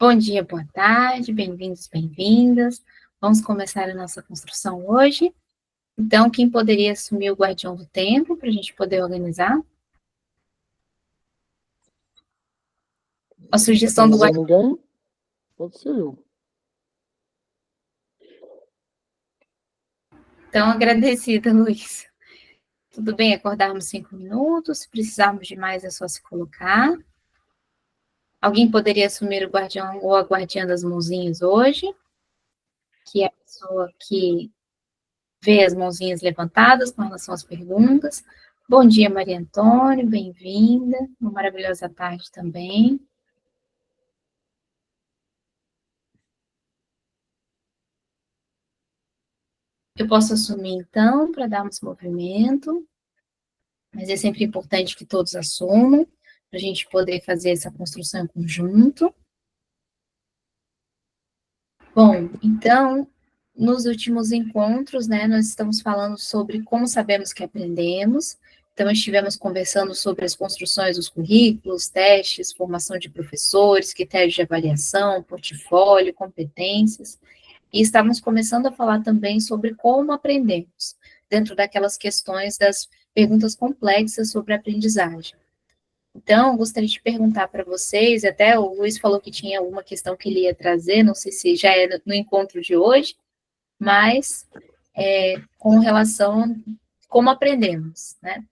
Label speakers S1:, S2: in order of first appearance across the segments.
S1: Bom dia, boa tarde, bem-vindos, bem-vindas. Vamos começar a nossa construção hoje. Então, quem poderia assumir o guardião do tempo para a gente poder organizar? A sugestão do guardião.
S2: Ninguém? Pode ser eu.
S1: Então, agradecida, Luiz. Tudo bem acordarmos 5 minutos? Se precisarmos de mais, é só se colocar. Alguém poderia assumir o guardião ou a guardiã das mãozinhas hoje? Que é a pessoa que vê as mãozinhas levantadas com relação às perguntas. Bom dia, Maria Antônia, bem-vinda. Uma maravilhosa tarde também. Eu posso assumir, então, para darmos movimento, mas é sempre importante que todos assumam, para a gente poder fazer essa construção em conjunto. Bom, então, nos últimos encontros, né, nós estamos falando sobre como sabemos que aprendemos. Então, estivemos conversando sobre as construções dos currículos, testes, formação de professores, critérios de avaliação, portfólio, competências. E estávamos começando a falar também sobre como aprendemos, dentro daquelas questões das perguntas complexas sobre a aprendizagem. Então, gostaria de perguntar para vocês, até o Luiz falou que tinha alguma questão que ele ia trazer, não sei se já é no encontro de hoje, mas com relação a como aprendemos, né?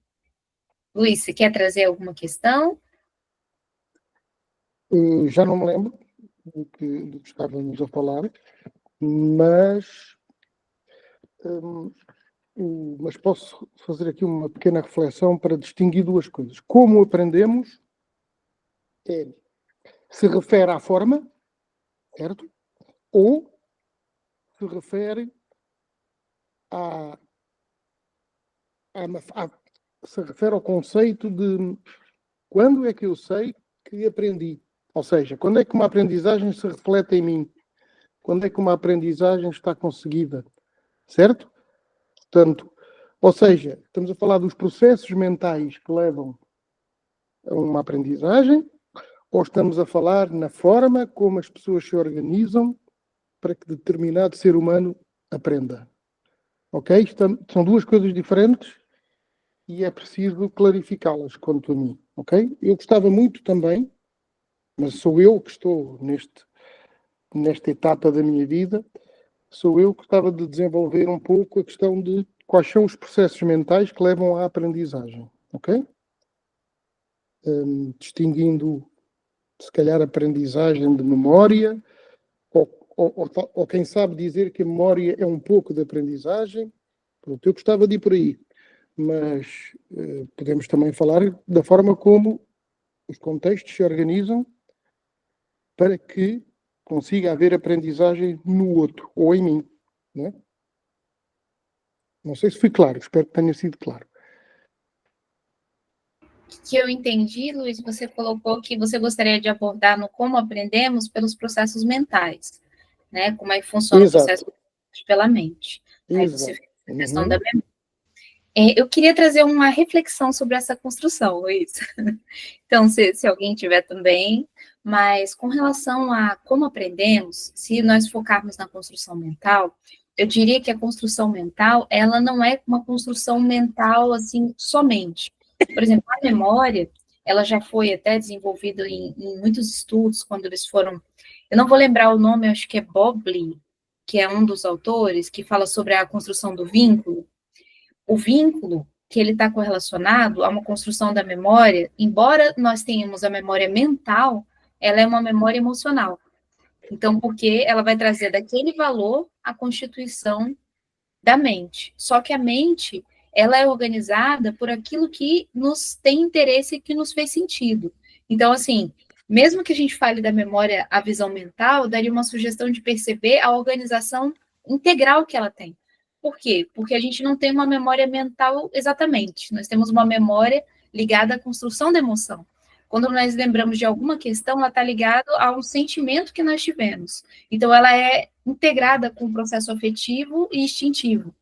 S1: Luiz, você quer trazer alguma questão?
S2: Já não me lembro do que estávamos a falar, mas posso fazer aqui uma pequena reflexão para distinguir duas coisas. Como aprendemos se refere à forma, certo? Ou se refere se refere ao conceito de quando é que eu sei que aprendi. Ou seja, quando é que uma aprendizagem se reflete em mim? Quando é que uma aprendizagem está conseguida? Certo? Portanto, ou seja, estamos a falar dos processos mentais que levam a uma aprendizagem, ou estamos a falar na forma como as pessoas se organizam para que determinado ser humano aprenda. Ok? São duas coisas diferentes e é preciso clarificá-las quanto a mim. Ok? Eu gostava muito também, mas sou eu que estou nesta etapa da minha vida, sou eu que gostava de desenvolver um pouco a questão de quais são os processos mentais que levam à aprendizagem, ok? Distinguindo, se calhar, aprendizagem de memória, ou quem sabe dizer que a memória é um pouco de aprendizagem. Pronto, eu gostava de ir por aí, mas podemos também falar da forma como os contextos se organizam para que consiga haver aprendizagem no outro, ou em mim, né? Não sei se fui claro, espero que tenha sido claro.
S1: Que eu entendi, Luiz, você colocou que você gostaria de abordar no como aprendemos pelos processos mentais, né? Como é que funciona o processo pela mente. Aí você fez a questão da memória. Eu queria trazer uma reflexão sobre essa construção, Luiz. Então, se alguém tiver também, mas com relação a como aprendemos, se nós focarmos na construção mental, eu diria que a construção mental, ela não é uma construção mental, assim, somente. Por exemplo, a memória, ela já foi até desenvolvida em muitos estudos, quando eles foram... Eu não vou lembrar o nome, acho que é Bobley, que é um dos autores, que fala sobre a construção do vínculo. O vínculo que ele está correlacionado a uma construção da memória, embora nós tenhamos a memória mental, ela é uma memória emocional. Então, porque ela vai trazer daquele valor a constituição da mente. Só que a mente, ela é organizada por aquilo que nos tem interesse e que nos fez sentido. Então, assim, mesmo que a gente fale da memória, a visão mental, daria uma sugestão de perceber a organização integral que ela tem. Por quê? Porque a gente não tem uma memória mental exatamente. Nós temos uma memória ligada à construção da emoção. Quando nós lembramos de alguma questão, ela está ligada a um sentimento que nós tivemos. Então, ela é integrada com o processo afetivo e instintivo.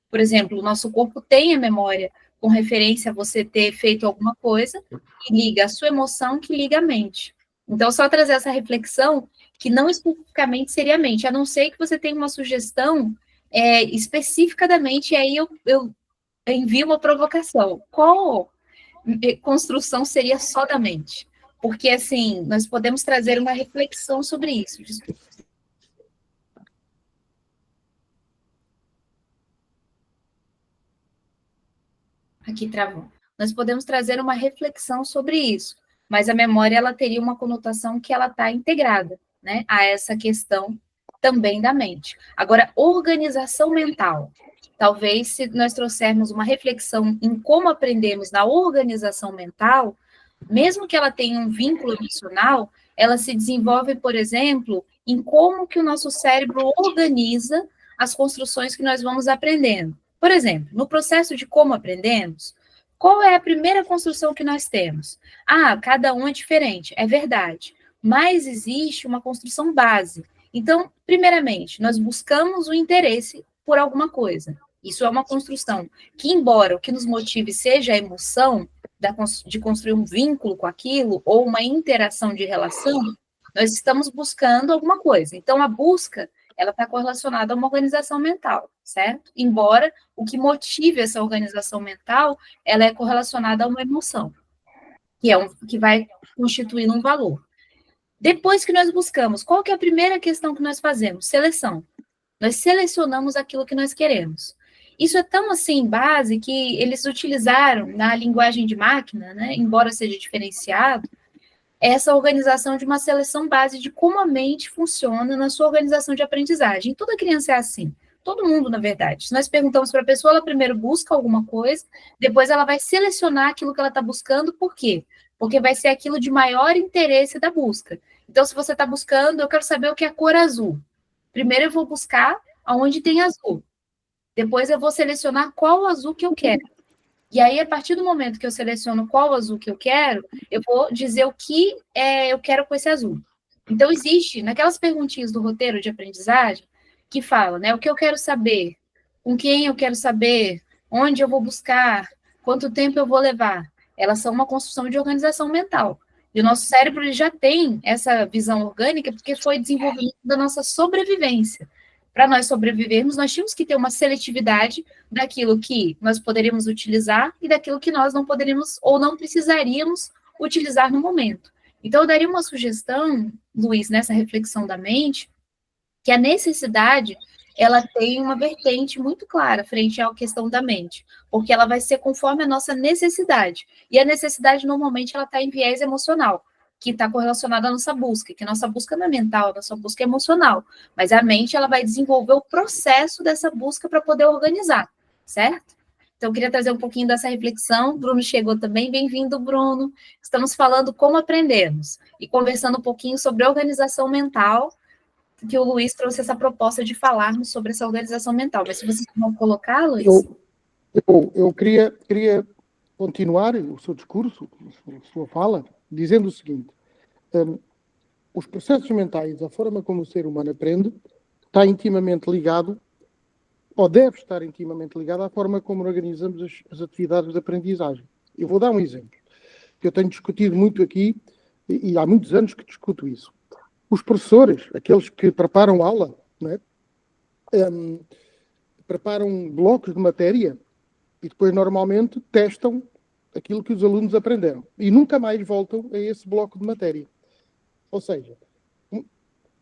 S1: Por exemplo, o nosso corpo tem a memória com referência a você ter feito alguma coisa, que liga a sua emoção, que liga a mente. Então, só trazer essa reflexão que não especificamente seria a mente, a não ser que você tenha uma sugestão específica da mente, e aí eu envio uma provocação. Qual construção seria só da mente? Porque, assim, nós podemos trazer uma reflexão sobre isso. Aqui travou. Nós podemos trazer uma reflexão sobre isso, mas a memória ela teria uma conotação que ela está integrada, né, a essa questão também da mente. Agora, organização mental. Talvez se nós trouxermos uma reflexão em como aprendemos na organização mental, mesmo que ela tenha um vínculo emocional, ela se desenvolve, por exemplo, em como que o nosso cérebro organiza as construções que nós vamos aprendendo. Por exemplo, no processo de como aprendemos, qual é a primeira construção que nós temos? Ah, cada um é diferente, é verdade, mas existe uma construção base. Então, primeiramente, nós buscamos o interesse por alguma coisa. Isso é uma construção que, embora o que nos motive seja a emoção, de construir um vínculo com aquilo, ou uma interação de relação, nós estamos buscando alguma coisa. Então, a busca, ela está correlacionada a uma organização mental, certo? Embora o que motive essa organização mental, ela é correlacionada a uma emoção, que vai constituindo um valor. Depois que nós buscamos, qual que é a primeira questão que nós fazemos? Seleção. Nós selecionamos aquilo que nós queremos. Isso é tão assim base que eles utilizaram na linguagem de máquina, né, embora seja diferenciado, essa organização de uma seleção base de como a mente funciona na sua organização de aprendizagem. Toda criança é assim. Todo mundo, na verdade. Se nós perguntamos para a pessoa, ela primeiro busca alguma coisa, depois ela vai selecionar aquilo que ela está buscando, por quê? Porque vai ser aquilo de maior interesse da busca. Então, se você está buscando, eu quero saber o que é a cor azul. Primeiro eu vou buscar aonde tem azul. Depois eu vou selecionar qual azul que eu quero. E aí, a partir do momento que eu seleciono qual azul que eu vou dizer o que eu quero com esse azul. Então, existe, naquelas perguntinhas do roteiro de aprendizagem, que fala, né, o que eu quero saber, com quem eu quero saber, onde eu vou buscar, quanto tempo eu vou levar. Elas são uma construção de organização mental. E o nosso cérebro ele já tem essa visão orgânica porque foi desenvolvimento da nossa sobrevivência. Para nós sobrevivermos, nós tínhamos que ter uma seletividade daquilo que nós poderíamos utilizar e daquilo que nós não poderíamos ou não precisaríamos utilizar no momento. Então, eu daria uma sugestão, Luiz, nessa reflexão da mente, que a necessidade, ela tem uma vertente muito clara frente à questão da mente, porque ela vai ser conforme a nossa necessidade. E a necessidade, normalmente, ela está em viés emocional, que está correlacionada à nossa busca, que a nossa busca não é mental, a nossa busca é emocional. Mas a mente, ela vai desenvolver o processo dessa busca para poder organizar, certo? Então, eu queria trazer um pouquinho dessa reflexão. Bruno chegou também. Bem-vindo, Bruno. Estamos falando como aprendemos e conversando um pouquinho sobre organização mental, que o Luiz trouxe essa proposta de falarmos sobre essa organização mental. Mas se vocês vão colocar, Luiz?
S2: Eu queria continuar o seu discurso, a sua fala, dizendo o seguinte: os processos mentais, a forma como o ser humano aprende, está intimamente ligado, ou deve estar intimamente ligado, à forma como organizamos as atividades de aprendizagem. Eu vou dar um exemplo, que eu tenho discutido muito aqui, e há muitos anos que discuto isso. Os professores, aqueles que preparam aula, não é? Preparam blocos de matéria e depois normalmente testam aquilo que os alunos aprenderam e nunca mais voltam a esse bloco de matéria. Ou seja,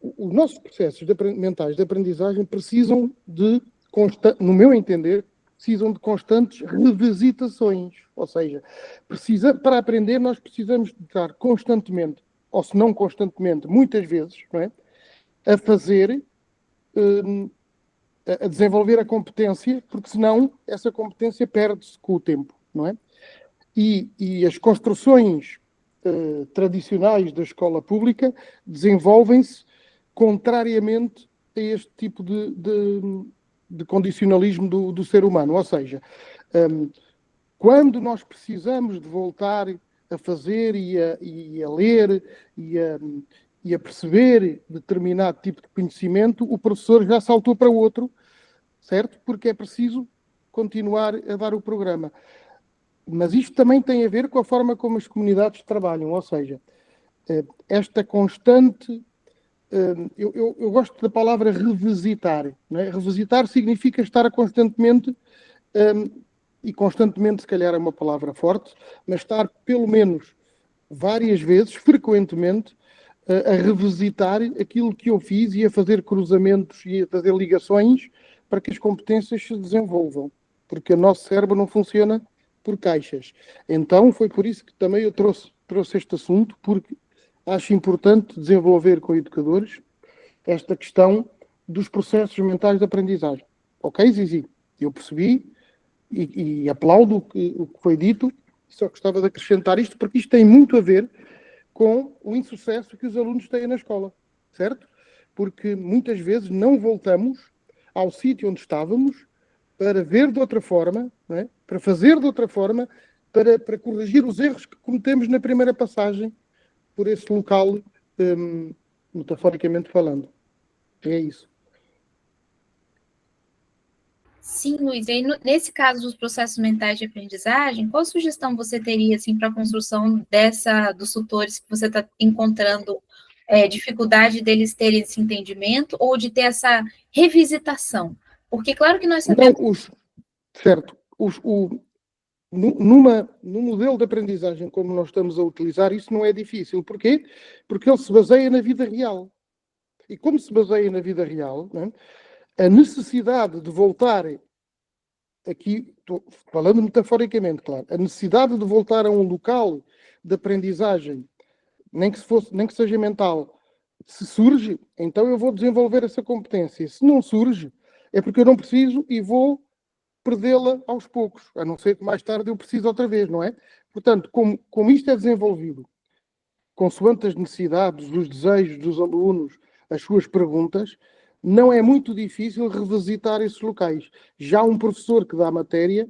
S2: os nossos processos mentais de aprendizagem precisam de, no meu entender, precisam de constantes revisitações. Ou seja, para aprender nós precisamos de estar constantemente, ou se não constantemente, muitas vezes, não é? A fazer, a desenvolver a competência, porque senão essa competência perde-se com o tempo, não é? E as construções tradicionais da escola pública desenvolvem-se contrariamente a este tipo de condicionalismo do ser humano. Ou seja, quando nós precisamos de voltar a fazer e a ler e a perceber determinado tipo de conhecimento, o professor já saltou para outro, certo? Porque é preciso continuar a dar o programa. Mas isto também tem a ver com a forma como as comunidades trabalham, ou seja, esta constante... Eu gosto da palavra revisitar. Não é? Revisitar significa estar constantemente, e constantemente se calhar é uma palavra forte, mas estar pelo menos várias vezes, frequentemente, a revisitar aquilo que eu fiz e a fazer cruzamentos e a fazer ligações para que as competências se desenvolvam. Porque o nosso cérebro não funciona por caixas. Então foi por isso que também eu trouxe este assunto, porque acho importante desenvolver com educadores esta questão dos processos mentais de aprendizagem. Ok, Zizi? Eu percebi e aplaudo o que foi dito, só gostava de acrescentar isto, porque isto tem muito a ver com o insucesso que os alunos têm na escola, certo? Porque muitas vezes não voltamos ao sítio onde estávamos para ver de outra forma, não é? Para fazer de outra forma, para corrigir os erros que cometemos na primeira passagem por esse local, metaforicamente falando. É isso.
S1: Sim, Luiz. E aí, nesse caso dos processos mentais de aprendizagem, qual sugestão você teria assim, para a construção dos tutores que você está encontrando dificuldade deles terem esse entendimento ou de ter essa revisitação? Porque, claro que nós sabemos...
S2: Certo. No modelo de aprendizagem como nós estamos a utilizar, isso não é difícil. Porquê? Porque ele se baseia na vida real. E como se baseia na vida real, não é? A necessidade de voltar, aqui estou falando metaforicamente, claro, a necessidade de voltar a um local de aprendizagem, nem que seja mental, se surge, então eu vou desenvolver essa competência. Se não surge, é porque eu não preciso e vou perdê-la aos poucos, a não ser que mais tarde eu precise outra vez, não é? Portanto, como isto é desenvolvido, consoante as necessidades, os desejos dos alunos, as suas perguntas, não é muito difícil revisitar esses locais. Já um professor que dá matéria,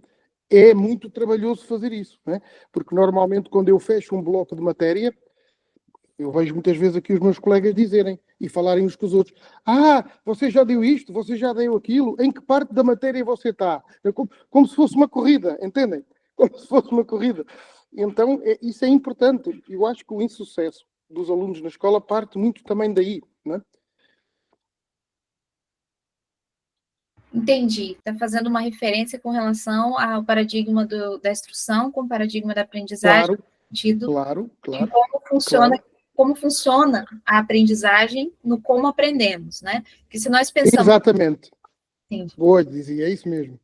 S2: é muito trabalhoso fazer isso, não é? Porque normalmente quando eu fecho um bloco de matéria, eu vejo muitas vezes aqui os meus colegas dizerem e falarem uns com os outros: você já deu isto, você já deu aquilo, em que parte da matéria você está? É como se fosse uma corrida, entendem? Como se fosse uma corrida. Então, isso é importante. Eu acho que o insucesso dos alunos na escola parte muito também daí, não é?
S1: Entendi. Está fazendo uma referência com relação ao paradigma da instrução com o paradigma da aprendizagem,
S2: Claro,
S1: no sentido
S2: claro,
S1: de como funciona a aprendizagem no como aprendemos, né? Porque se nós pensamos...
S2: Exatamente.
S1: Entendi.
S2: Boa, dizia, é isso mesmo.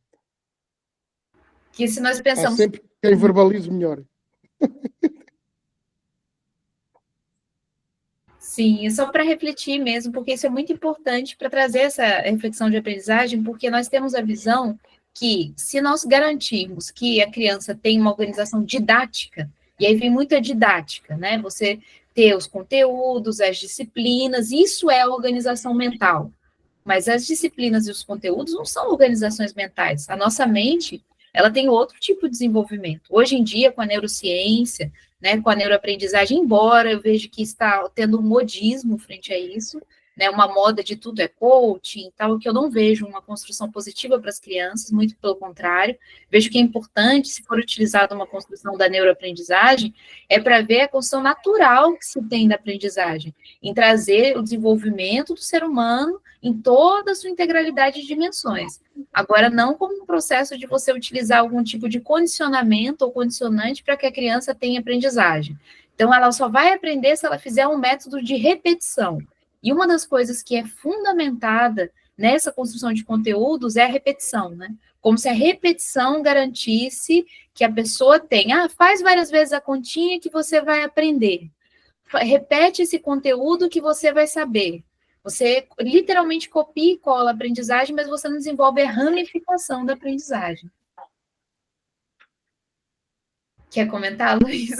S1: Que se nós pensamos...
S2: Há sempre quem verbalize melhor.
S1: Sim, é só para refletir mesmo, porque isso é muito importante para trazer essa reflexão de aprendizagem, porque nós temos a visão que, se nós garantirmos que a criança tem uma organização didática, e aí vem muita didática, né? Você ter os conteúdos, as disciplinas, isso é a organização mental. Mas as disciplinas e os conteúdos não são organizações mentais. A nossa mente, ela tem outro tipo de desenvolvimento. Hoje em dia, com a neurociência, né, com a neuroaprendizagem, embora eu veja que está tendo um modismo frente a isso, né, uma moda de tudo é coaching, tal, que eu não vejo uma construção positiva para as crianças, muito pelo contrário, vejo que é importante, se for utilizada uma construção da neuroaprendizagem, é para ver a construção natural que se tem da aprendizagem, em trazer o desenvolvimento do ser humano em toda a sua integralidade de dimensões. Agora, não como um processo de você utilizar algum tipo de condicionamento ou condicionante para que a criança tenha aprendizagem. Então, ela só vai aprender se ela fizer um método de repetição. E uma das coisas que é fundamentada nessa construção de conteúdos é a repetição, né? Como se a repetição garantisse que a pessoa tenha, faz várias vezes a continha que você vai aprender. Repete esse conteúdo que você vai saber. Você literalmente copia e cola a aprendizagem, mas você não desenvolve a ramificação da aprendizagem. Quer comentar, Luiz?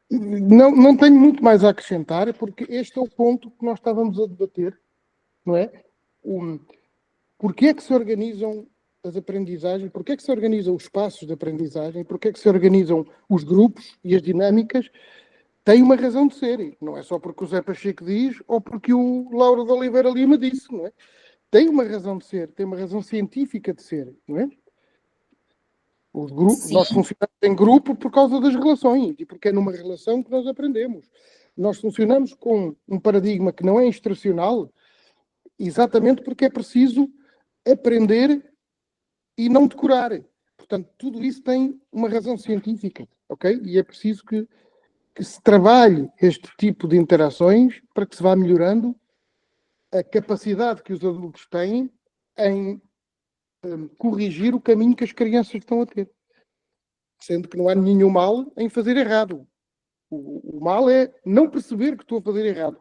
S2: Não tenho muito mais a acrescentar, porque este é o ponto que nós estávamos a debater, não é? Porquê é que se organizam as aprendizagens, porquê é que se organizam os espaços de aprendizagem, porquê é que se organizam os grupos e as dinâmicas, tem uma razão de ser. Não é só porque o Zé Pacheco diz ou porque o Lauro de Oliveira Lima disse, não é? Tem uma razão de ser, tem uma razão científica de ser, não é? Nós funcionamos em grupo por causa das relações, e porque é numa relação que nós aprendemos. Nós funcionamos com um paradigma que não é instrucional, exatamente porque é preciso aprender e não decorar. Portanto, tudo isso tem uma razão científica, ok? E é preciso que se trabalhe este tipo de interações para que se vá melhorando a capacidade que os adultos têm em corrigir o caminho que as crianças estão a ter. Sendo que não há nenhum mal em fazer errado. O mal é não perceber que estou a fazer errado.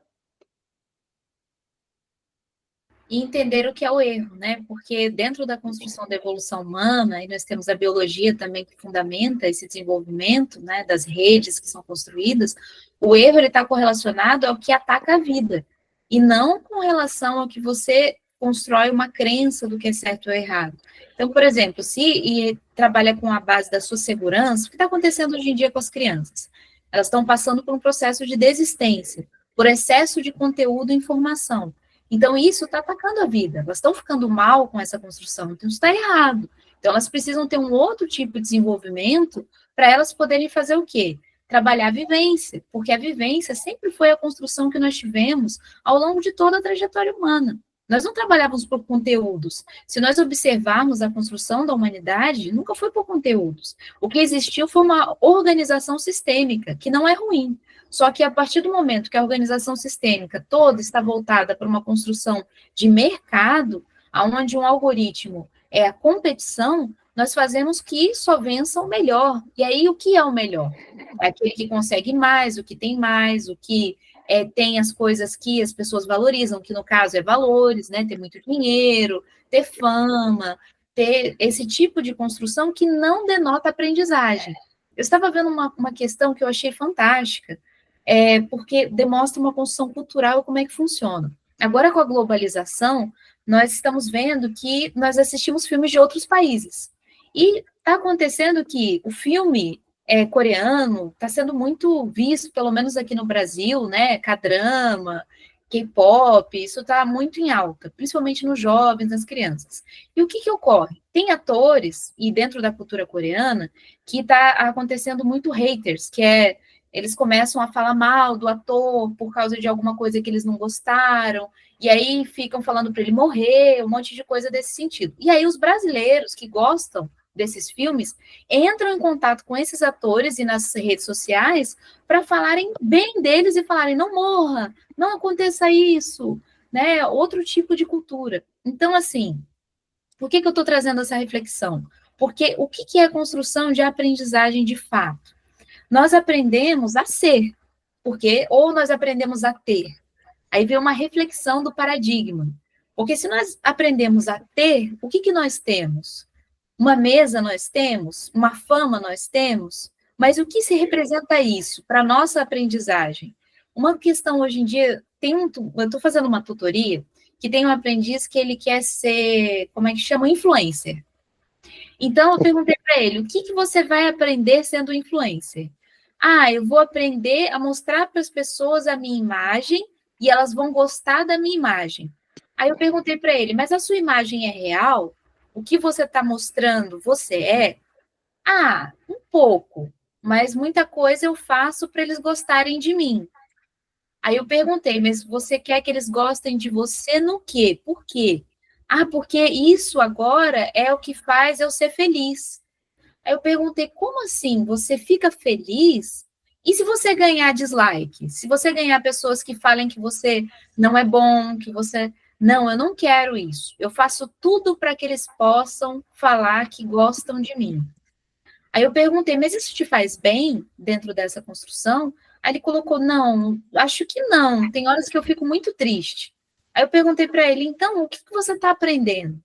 S1: E entender o que é o erro, né? Porque dentro da construção da evolução humana, e nós temos a biologia também que fundamenta esse desenvolvimento, né, das redes que são construídas, o erro está correlacionado ao que ataca a vida, e não com relação ao que você constrói uma crença do que é certo ou errado. Então, por exemplo, se trabalha com a base da sua segurança, o que está acontecendo hoje em dia com as crianças? Elas estão passando por um processo de desistência, por excesso de conteúdo e informação. Então, isso está atacando a vida. Elas estão ficando mal com essa construção. Então, isso está errado. Então, elas precisam ter um outro tipo de desenvolvimento para elas poderem fazer o quê? Trabalhar a vivência. Porque a vivência sempre foi a construção que nós tivemos ao longo de toda a trajetória humana. Nós não trabalhávamos por conteúdos. Se nós observarmos a construção da humanidade, nunca foi por conteúdos. O que existiu foi uma organização sistêmica, que não é ruim. Só que a partir do momento que a organização sistêmica toda está voltada para uma construção de mercado, onde um algoritmo é a competição, nós fazemos que só vença o melhor. E aí, o que é o melhor? É aquele que consegue mais, o que tem mais, o que tem as coisas que as pessoas valorizam, que no caso é valores, né? Ter muito dinheiro, ter fama, ter esse tipo de construção que não denota aprendizagem. Eu estava vendo uma questão que eu achei fantástica, porque demonstra uma construção cultural e como é que funciona. Agora, com a globalização, nós estamos vendo que nós assistimos filmes de outros países. E está acontecendo que o filme coreano está sendo muito visto, pelo menos aqui no Brasil, né? K-drama, K-pop, isso está muito em alta, principalmente nos jovens, nas crianças. E o que ocorre? Tem atores, e dentro da cultura coreana, que está acontecendo muito haters, que eles começam a falar mal do ator por causa de alguma coisa que eles não gostaram, e aí ficam falando para ele morrer, um monte de coisa desse sentido. E aí os brasileiros que gostam desses filmes entram em contato com esses atores e nas redes sociais para falarem bem deles e falarem não morra, não aconteça isso, né? Outro tipo de cultura. Então, assim, por que eu estou trazendo essa reflexão? Porque o que é a construção de aprendizagem de fato? Nós aprendemos a ser, porque ou nós aprendemos a ter. Aí vem uma reflexão do paradigma. Porque se nós aprendemos a ter, o que nós temos? Uma mesa nós temos, uma fama nós temos, mas o que se representa isso para a nossa aprendizagem? Uma questão hoje em dia, eu estou fazendo uma tutoria que tem um aprendiz que ele quer ser, como é que chama? Influencer. Então, eu perguntei para ele, o que você vai aprender sendo influencer? Eu vou aprender a mostrar para as pessoas a minha imagem e elas vão gostar da minha imagem. Aí eu perguntei para ele, mas a sua imagem é real? O que você está mostrando, você é? Um pouco, mas muita coisa eu faço para eles gostarem de mim. Aí eu perguntei, mas você quer que eles gostem de você no quê? Por quê? Porque isso agora é o que faz eu ser feliz. Aí eu perguntei, como assim? Você fica feliz? E se você ganhar dislike? Se você ganhar pessoas que falem que você não é bom, que você... Não, eu não quero isso. Eu faço tudo para que eles possam falar que gostam de mim. Aí eu perguntei, mas isso te faz bem dentro dessa construção? Aí ele colocou, não, acho que não. Tem horas que eu fico muito triste. Aí eu perguntei para ele, então, o que você está aprendendo?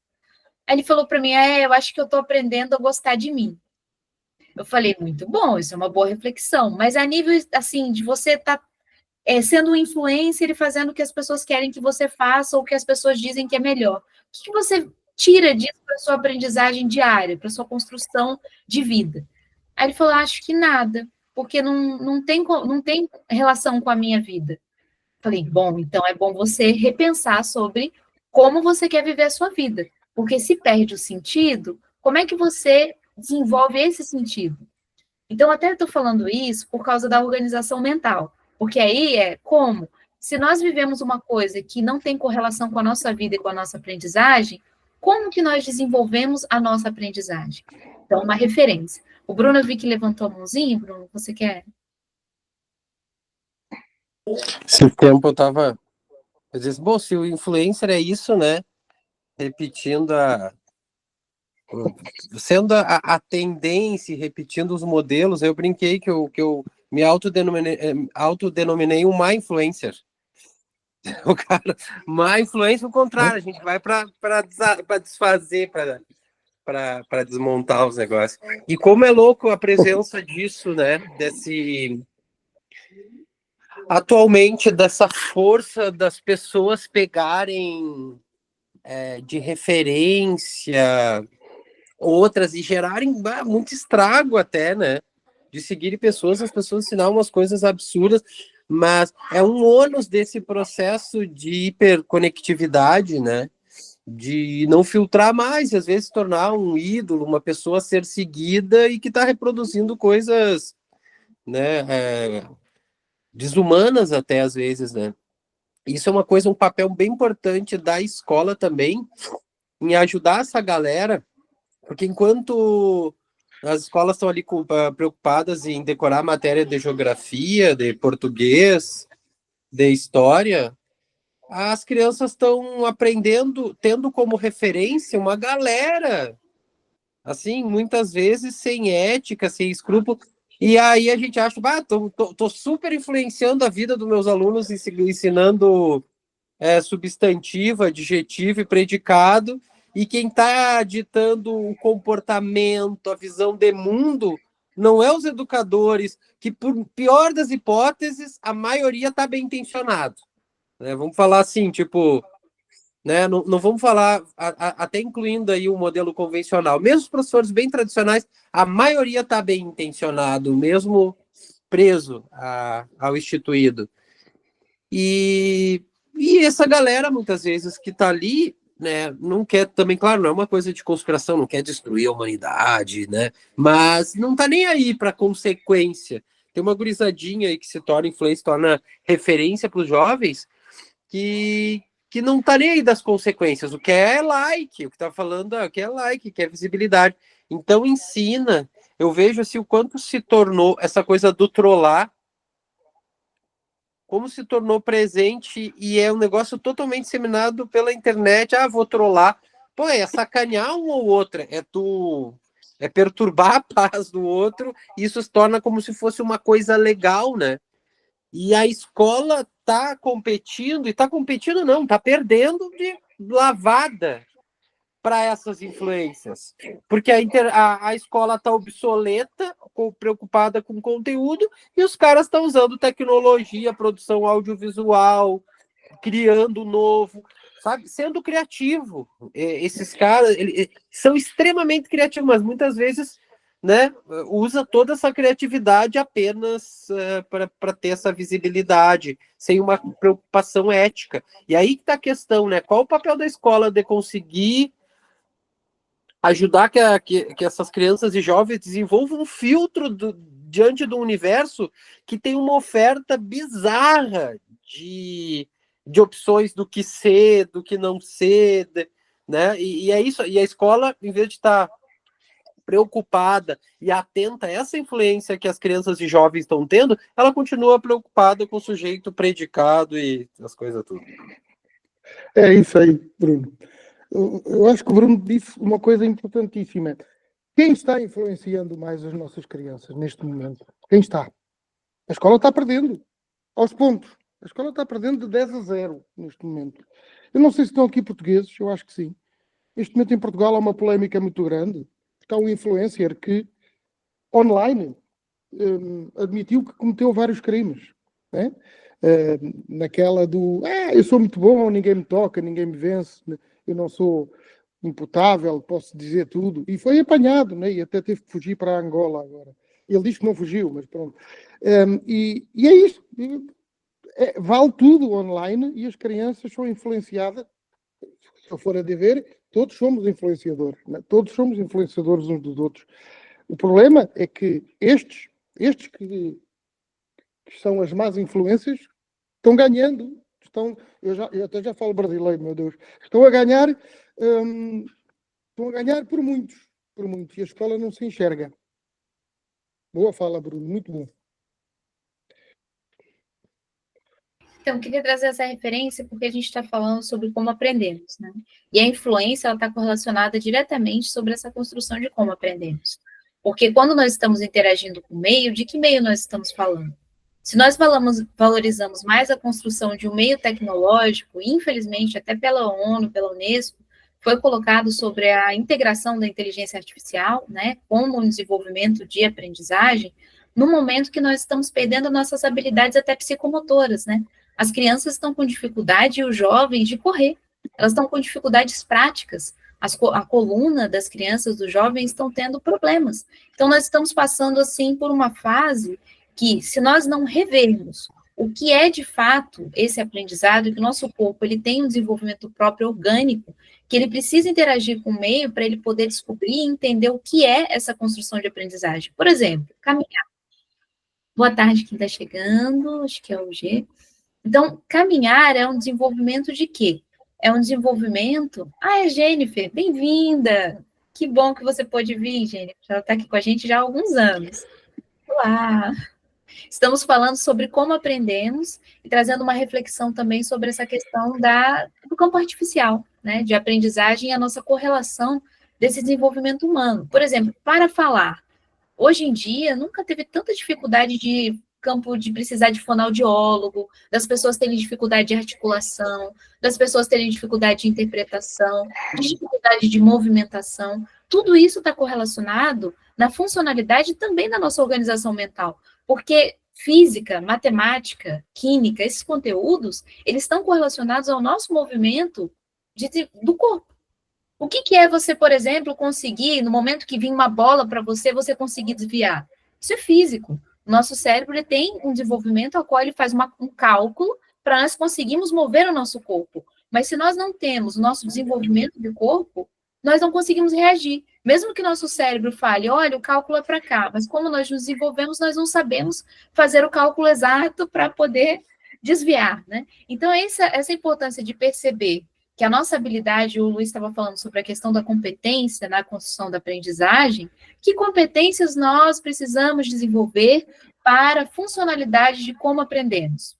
S1: Aí ele falou para mim, eu acho que eu estou aprendendo a gostar de mim. Eu falei, muito bom, isso é uma boa reflexão, mas a nível, assim, de você estar sendo um influencer e fazendo o que as pessoas querem que você faça ou o que as pessoas dizem que é melhor. O que você tira disso para a sua aprendizagem diária, para a sua construção de vida? Aí ele falou, acho que nada, porque não tem relação com a minha vida. Falei, bom, então é bom você repensar sobre como você quer viver a sua vida, porque se perde o sentido, como é que você desenvolve esse sentido. Então, até estou falando isso por causa da organização mental, porque aí é como, se nós vivemos uma coisa que não tem correlação com a nossa vida e com a nossa aprendizagem, como que nós desenvolvemos a nossa aprendizagem? Então, uma referência. O Bruno, eu vi que levantou a mãozinha, Bruno, você quer?
S3: Esse tempo eu tava... Eu disse, bom, se o influencer é isso, né? Repetindo sendo a tendência, repetindo os modelos, eu brinquei que eu me autodenominei um má influencer. O cara, má influência, o contrário, a gente vai para desfazer, para desmontar os negócios. E como é louco a presença disso, né? Atualmente, dessa força das pessoas pegarem de referência outras e gerarem muito estrago até, né? De seguirem pessoas, as pessoas ensinam umas coisas absurdas, mas é um ônus desse processo de hiperconectividade, né? De não filtrar mais, e às vezes tornar um ídolo, uma pessoa a ser seguida e que está reproduzindo coisas, né? Desumanas até às vezes, né? Isso é uma coisa, um papel bem importante da escola também, em ajudar essa galera, porque enquanto as escolas estão ali preocupadas em decorar matéria de geografia, de português, de história, as crianças estão aprendendo, tendo como referência uma galera, assim, muitas vezes sem ética, sem escrúpulo, e aí a gente acha, tô super influenciando a vida dos meus alunos, ensinando substantivo, adjetivo e predicado, e quem está ditando o comportamento, a visão de mundo, não é os educadores, que por pior das hipóteses, a maioria está bem intencionado. Né? Vamos falar assim, tipo, né? Não vamos falar, até incluindo aí o modelo convencional. Mesmo os professores bem tradicionais, a maioria está bem intencionado, mesmo preso ao instituído. E essa galera, muitas vezes, que está ali, né, não quer também, claro, não é uma coisa de conspiração, não quer destruir a humanidade, né, mas não está nem aí para consequência. Tem uma gurizadinha aí que se torna influência, torna referência para os jovens, que não está nem aí das consequências. O que é like, o que está falando o que é like, que é visibilidade. Então ensina. Eu vejo assim, o quanto se tornou essa coisa do trollar, como se tornou presente e é um negócio totalmente disseminado pela internet. Ah, vou trollar. Pô, é sacanear um ou outro, é perturbar a paz do outro, e isso se torna como se fosse uma coisa legal, né? E a escola tá competindo, e tá competindo não, tá perdendo de lavada para essas influências, porque a escola está obsoleta, preocupada com conteúdo, e os caras estão usando tecnologia, produção audiovisual, criando novo, sabe, sendo criativo. Esses caras eles são extremamente criativos, mas muitas vezes, né, usa toda essa criatividade apenas para ter essa visibilidade, sem uma preocupação ética. E aí que está a questão, né? Qual o papel da escola de conseguir ajudar que essas crianças e jovens desenvolvam um filtro diante do universo que tem uma oferta bizarra de opções do que ser, do que não ser, né? E é isso. E a escola, em vez de estar preocupada e atenta a essa influência que as crianças e jovens estão tendo, ela continua preocupada com o sujeito predicado e as coisas tudo.
S2: É isso aí, Bruno. Eu acho que o Bruno disse uma coisa importantíssima. Quem está influenciando mais as nossas crianças neste momento? Quem está? A escola está perdendo. Aos pontos. A escola está perdendo de 10-0 neste momento. Eu não sei se estão aqui portugueses, eu acho que sim. Neste momento em Portugal há uma polémica muito grande. Está um influencer que, online, admitiu que cometeu vários crimes. Né? Naquela do eu sou muito bom, ninguém me toca, ninguém me vence, eu não sou imputável, posso dizer tudo, e foi apanhado, né? E até teve que fugir para Angola agora. Ele diz que não fugiu, mas pronto. E é isso, vale tudo online e as crianças são influenciadas, se eu for a dever, todos somos influenciadores, né? Todos somos influenciadores uns dos outros. O problema é que estes que são as más influências estão ganhando. Eu até já falo brasileiro, meu Deus. Estão a ganhar por muitos. E a escola não se enxerga. Boa fala, Bruno. Muito bom.
S1: Então, eu queria trazer essa referência porque a gente está falando sobre como aprendemos, né? E a influência está correlacionada diretamente sobre essa construção de como aprendemos. Porque quando nós estamos interagindo com o meio, de que meio nós estamos falando? Se nós valorizamos mais a construção de um meio tecnológico, infelizmente, até pela ONU, pela Unesco, foi colocado sobre a integração da inteligência artificial, né, como um desenvolvimento de aprendizagem, no momento que nós estamos perdendo nossas habilidades até psicomotoras, né? As crianças estão com dificuldade, e os jovens, de correr. Elas estão com dificuldades práticas. A coluna das crianças, dos jovens, estão tendo problemas. Então, nós estamos passando, assim, por uma fase que, se nós não revermos o que é, de fato, esse aprendizado, que o nosso corpo ele tem um desenvolvimento próprio orgânico, que ele precisa interagir com o meio para ele poder descobrir e entender o que é essa construção de aprendizagem. Por exemplo, caminhar. Boa tarde, quem está chegando, acho que é o G. Então, caminhar é um desenvolvimento de quê? É um desenvolvimento... é Jennifer, bem-vinda! Que bom que você pôde vir, Jennifer. Ela está aqui com a gente já há alguns anos. Olá! Estamos falando sobre como aprendemos e trazendo uma reflexão também sobre essa questão do campo artificial, né? De aprendizagem e a nossa correlação desse desenvolvimento humano. Por exemplo, para falar, hoje em dia, nunca teve tanta dificuldade de campo de precisar de fonoaudiólogo, das pessoas terem dificuldade de articulação, das pessoas terem dificuldade de interpretação, de dificuldade de movimentação. Tudo isso está correlacionado na funcionalidade também da nossa organização mental, porque física, matemática, química, esses conteúdos, eles estão correlacionados ao nosso movimento do corpo. O que é você, por exemplo, conseguir, no momento que vir uma bola para você, você conseguir desviar? Isso é físico. O nosso cérebro ele tem um desenvolvimento ao qual ele faz um cálculo para nós conseguirmos mover o nosso corpo. Mas se nós não temos o nosso desenvolvimento do corpo, nós não conseguimos reagir. Mesmo que nosso cérebro fale, olha, o cálculo é para cá, mas como nós nos desenvolvemos, nós não sabemos fazer o cálculo exato para poder desviar, né? Então, essa importância de perceber que a nossa habilidade, o Luiz estava falando sobre a questão da competência na construção da aprendizagem, que competências nós precisamos desenvolver para a funcionalidade de como aprendemos?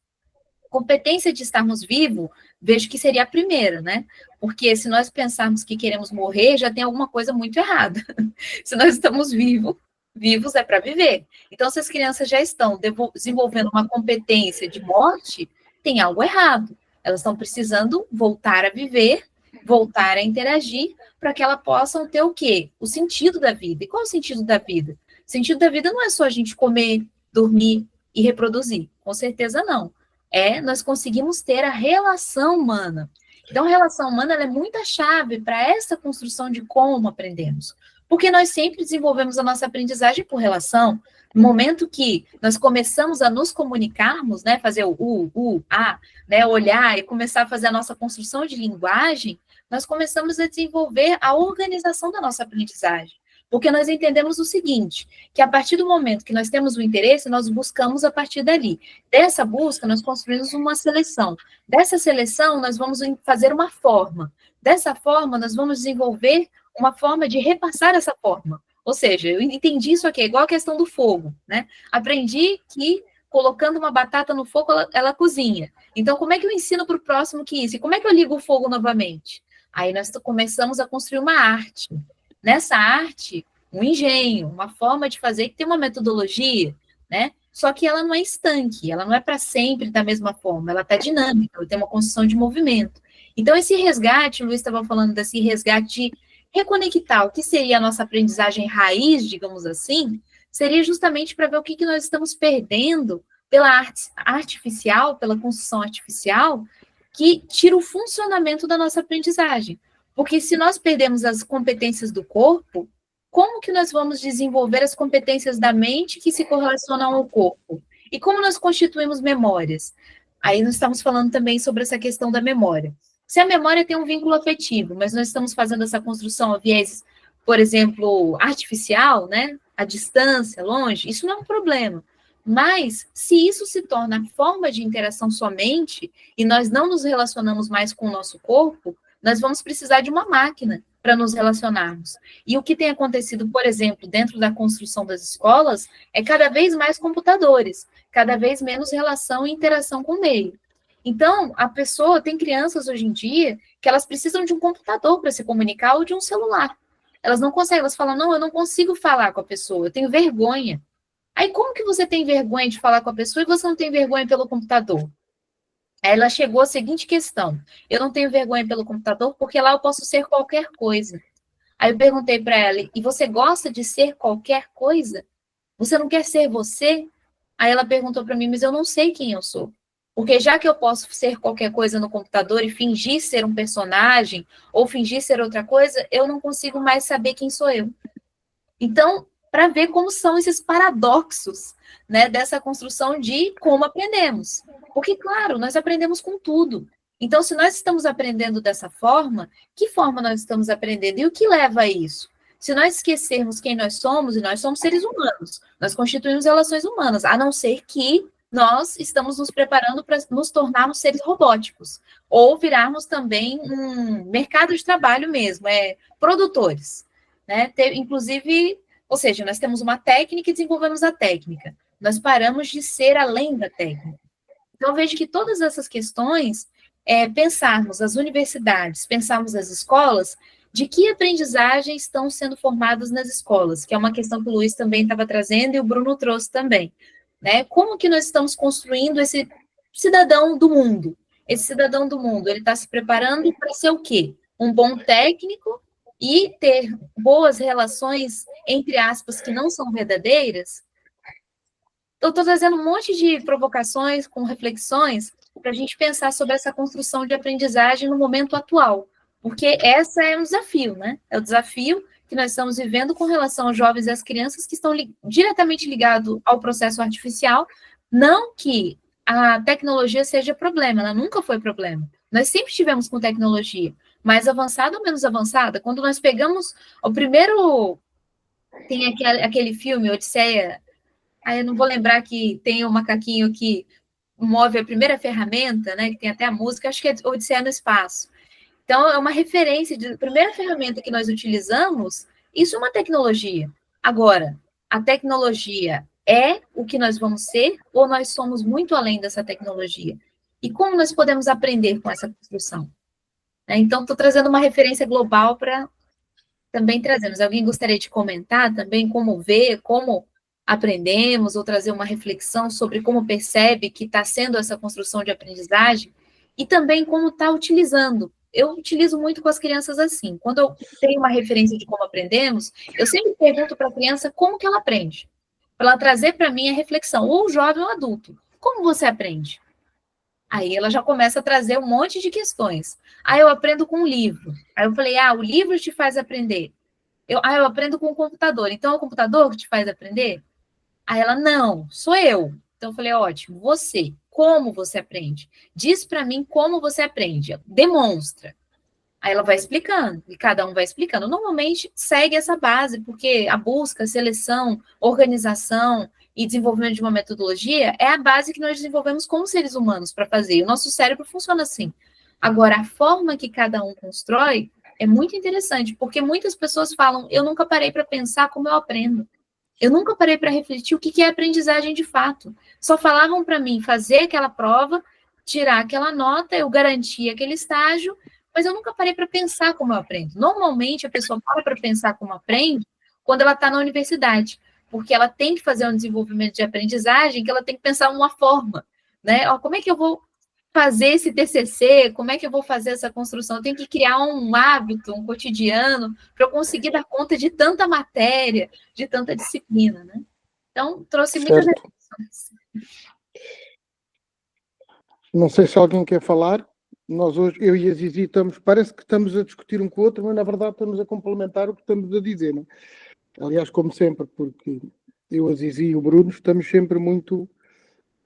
S1: Competência de estarmos vivos, vejo que seria a primeira, né? Porque se nós pensarmos que queremos morrer, já tem alguma coisa muito errada. Se nós estamos vivos é para viver. Então, se as crianças já estão desenvolvendo uma competência de morte, tem algo errado. Elas estão precisando voltar a viver, voltar a interagir, para que elas possam ter o quê? O sentido da vida. E qual é o sentido da vida? O sentido da vida não é só a gente comer, dormir e reproduzir. Com certeza não. Nós conseguimos ter a relação humana. Então, a relação humana ela é muito a chave para essa construção de como aprendemos. Porque nós sempre desenvolvemos a nossa aprendizagem por relação. No momento que nós começamos a nos comunicarmos, né, fazer o a, né, olhar e começar a fazer a nossa construção de linguagem, nós começamos a desenvolver a organização da nossa aprendizagem. Porque nós entendemos o seguinte, que a partir do momento que nós temos o interesse, nós buscamos a partir dali. Dessa busca, nós construímos uma seleção. Dessa seleção, nós vamos fazer uma forma. Dessa forma, nós vamos desenvolver uma forma de repassar essa forma. Ou seja, eu entendi isso aqui, igual a questão do fogo, né? Aprendi que colocando uma batata no fogo, ela cozinha. Então, como é que eu ensino para o próximo que isso? E como é que eu ligo o fogo novamente? Aí nós começamos a construir uma arte. Nessa arte, um engenho, uma forma de fazer que tem uma metodologia, né? Só que ela não é estanque, ela não é para sempre da mesma forma, ela está dinâmica, ela tem uma construção de movimento. Então, esse resgate, o Luiz estava falando desse resgate de reconectar o que seria a nossa aprendizagem raiz, digamos assim, seria justamente para ver o que nós estamos perdendo pela arte artificial, pela construção artificial, que tira o funcionamento da nossa aprendizagem. Porque se nós perdemos as competências do corpo, como que nós vamos desenvolver as competências da mente que se correlacionam ao corpo? E como nós constituímos memórias? Aí nós estamos falando também sobre essa questão da memória. Se a memória tem um vínculo afetivo, mas nós estamos fazendo essa construção a viés, por exemplo, artificial, né? À distância, longe, isso não é um problema. Mas, se isso se torna forma de interação somente, e nós não nos relacionamos mais com o nosso corpo, nós vamos precisar de uma máquina para nos relacionarmos. E o que tem acontecido, por exemplo, dentro da construção das escolas, é cada vez mais computadores, cada vez menos relação e interação com o meio. Então, a pessoa, tem crianças hoje em dia que elas precisam de um computador para se comunicar ou de um celular. Elas não conseguem, elas falam, não, eu não consigo falar com a pessoa, eu tenho vergonha. Aí, como que você tem vergonha de falar com a pessoa e você não tem vergonha pelo computador? Aí ela chegou à seguinte questão, eu não tenho vergonha pelo computador porque lá eu posso ser qualquer coisa. Aí eu perguntei para ela, e você gosta de ser qualquer coisa? Você não quer ser você? Aí ela perguntou para mim, mas eu não sei quem eu sou. Porque já que eu posso ser qualquer coisa no computador e fingir ser um personagem ou fingir ser outra coisa, eu não consigo mais saber quem sou eu. Então, para ver como são esses paradoxos, né, dessa construção de como aprendemos. Porque, claro, nós aprendemos com tudo. Então, se nós estamos aprendendo dessa forma, que forma nós estamos aprendendo? E o que leva a isso? Se nós esquecermos quem nós somos, e nós somos seres humanos, nós constituímos relações humanas, a não ser que nós estamos nos preparando para nos tornarmos seres robóticos, ou virarmos também um mercado de trabalho mesmo, produtores. Né? Inclusive, ou seja, nós temos uma técnica e desenvolvemos a técnica. Nós paramos de ser além da técnica. Então, eu vejo que todas essas questões, pensarmos as universidades, pensarmos as escolas, de que aprendizagem estão sendo formadas nas escolas, que é uma questão que o Luiz também estava trazendo e o Bruno trouxe também. Né? Como que nós estamos construindo esse cidadão do mundo? Esse cidadão do mundo, ele está se preparando para ser o quê? Um bom técnico e ter boas relações, entre aspas, que não são verdadeiras? Eu estou trazendo um monte de provocações com reflexões para a gente pensar sobre essa construção de aprendizagem no momento atual, porque essa é um desafio, né? É o desafio que nós estamos vivendo com relação aos jovens e às crianças que estão diretamente ligados ao processo artificial, não que a tecnologia seja problema, ela nunca foi problema. Nós sempre tivemos com tecnologia, mais avançada ou menos avançada. Quando nós pegamos o primeiro... Tem aquele filme, Odisseia... Aí eu não vou lembrar que tem um macaquinho que move a primeira ferramenta, né? Que tem até a música, acho que é Odisseia no Espaço. Então, é uma referência de primeira ferramenta que nós utilizamos, isso é uma tecnologia. Agora, a tecnologia é o que nós vamos ser ou nós somos muito além dessa tecnologia? E como nós podemos aprender com essa construção? Então, estou trazendo uma referência global para também trazer. Mas alguém gostaria de comentar também como ver, como aprendemos, ou trazer uma reflexão sobre como percebe que está sendo essa construção de aprendizagem, e também como está utilizando. Eu utilizo muito com as crianças assim. Quando eu tenho uma referência de como aprendemos, eu sempre pergunto para a criança como que ela aprende, para ela trazer para mim a reflexão, ou jovem ou adulto. Como você aprende? Aí ela já começa a trazer um monte de questões. Aí eu aprendo com um livro. Aí eu falei, o livro te faz aprender. Eu aprendo com o computador. Então, é o computador que te faz aprender? Aí ela, não, sou eu. Então, eu falei, ótimo, você, como você aprende? Diz para mim como você aprende, demonstra. Aí ela vai explicando, e cada um vai explicando. Normalmente, segue essa base, porque a busca, a seleção, organização e desenvolvimento de uma metodologia é a base que nós desenvolvemos como seres humanos para fazer. O nosso cérebro funciona assim. Agora, a forma que cada um constrói é muito interessante, porque muitas pessoas falam, eu nunca parei para pensar como eu aprendo. Eu nunca parei para refletir o que é aprendizagem de fato. Só falavam para mim fazer aquela prova, tirar aquela nota, eu garantia aquele estágio, mas eu nunca parei para pensar como eu aprendo. Normalmente, a pessoa para pensar como aprende quando ela está na universidade, porque ela tem que fazer um desenvolvimento de aprendizagem, que ela tem que pensar uma forma, né? Como é que eu vou fazer esse TCC, como é que eu vou fazer essa construção? Eu tenho que criar um hábito, um cotidiano, para eu conseguir dar conta de tanta matéria, de tanta disciplina, né? Então, trouxe muitas reflexões.
S2: Não sei se alguém quer falar. Nós hoje, eu e a Zizi, parece que estamos a discutir um com o outro, mas na verdade estamos a complementar o que estamos a dizer, não é? Aliás, como sempre, porque eu, a Zizi e o Bruno estamos sempre muito,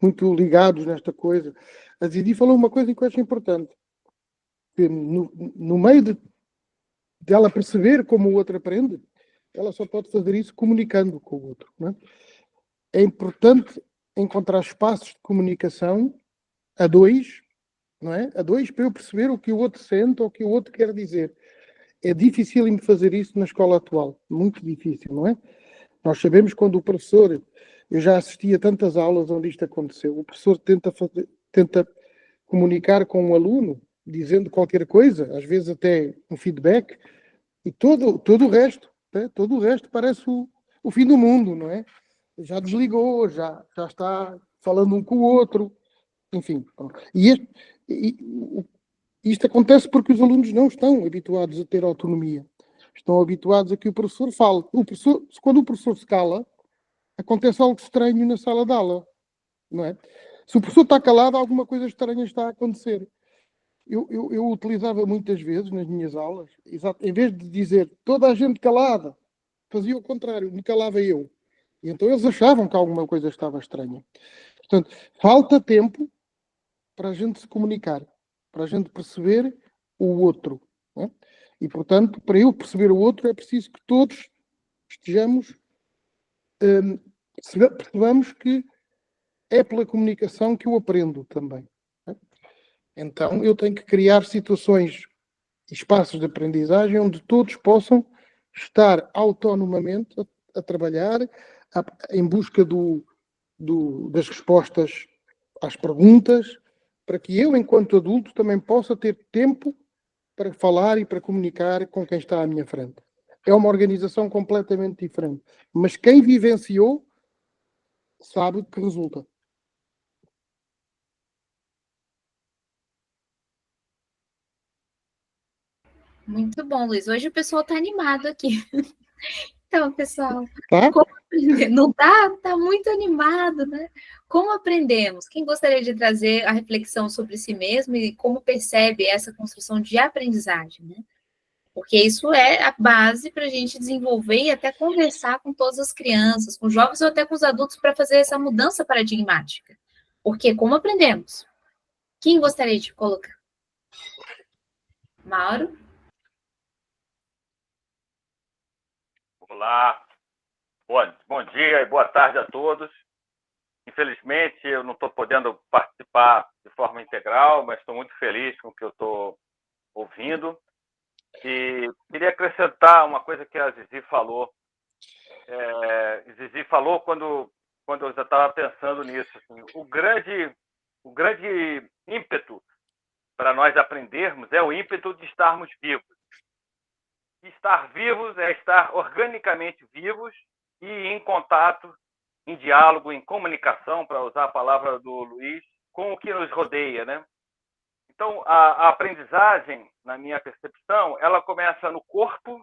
S2: muito ligados nesta coisa. A Zizi falou uma coisa que eu acho importante. que no meio de ela perceber como o outro aprende, ela só pode fazer isso comunicando com o outro. Não é? É importante encontrar espaços de comunicação a dois, não é? A dois, para eu perceber o que o outro sente ou o que o outro quer dizer. É difícil fazer isso na escola atual. Muito difícil, não é? Nós sabemos quando o professor... Eu já assisti a tantas aulas onde isto aconteceu. O professor tenta comunicar com um aluno, dizendo qualquer coisa, às vezes até um feedback, e todo o resto, né? Todo o resto parece o fim do mundo, não é? Já desligou, já está falando um com o outro, enfim. Isto acontece porque os alunos não estão habituados a ter autonomia. Estão habituados a que o professor fale. Quando o professor se cala, acontece algo estranho na sala de aula, não é? Se o professor está calado, alguma coisa estranha está a acontecer. Eu utilizava muitas vezes nas minhas aulas, em vez de dizer toda a gente calada, fazia o contrário, me calava eu. E então eles achavam que alguma coisa estava estranha. Portanto, falta tempo para a gente se comunicar, para a gente perceber o outro. Não é? E, portanto, para eu perceber o outro, é preciso que todos estejamos... percebamos que é pela comunicação que eu aprendo também. Né? Então, eu tenho que criar situações, espaços de aprendizagem onde todos possam estar autonomamente a trabalhar em busca das respostas às perguntas, para que eu, enquanto adulto, também possa ter tempo para falar e para comunicar com quem está à minha frente. É uma organização completamente diferente. Mas quem vivenciou sabe que resulta.
S1: Muito bom, Luiz. Hoje o pessoal está animado aqui. Então, pessoal,
S2: Tá?
S1: como aprender? Não tá? Tá muito animado, né? Como aprendemos? Quem gostaria de trazer a reflexão sobre si mesmo e como percebe essa construção de aprendizagem, né? Porque isso é a base para a gente desenvolver e até conversar com todas as crianças, com jovens ou até com os adultos para fazer essa mudança paradigmática. Porque como aprendemos? Quem gostaria de colocar? Mauro?
S4: Olá, bom dia e boa tarde a todos. Infelizmente, eu não estou podendo participar de forma integral, mas estou muito feliz com o que eu estou ouvindo. E queria acrescentar uma coisa que a Zizi falou. Zizi falou quando eu já estava pensando nisso. Assim, o grande ímpeto para nós aprendermos é o ímpeto de estarmos vivos. E estar vivos é estar organicamente vivos e em contato, em diálogo, em comunicação, para usar a palavra do Luiz, com o que nos rodeia, né? Então, a aprendizagem, na minha percepção, ela começa no corpo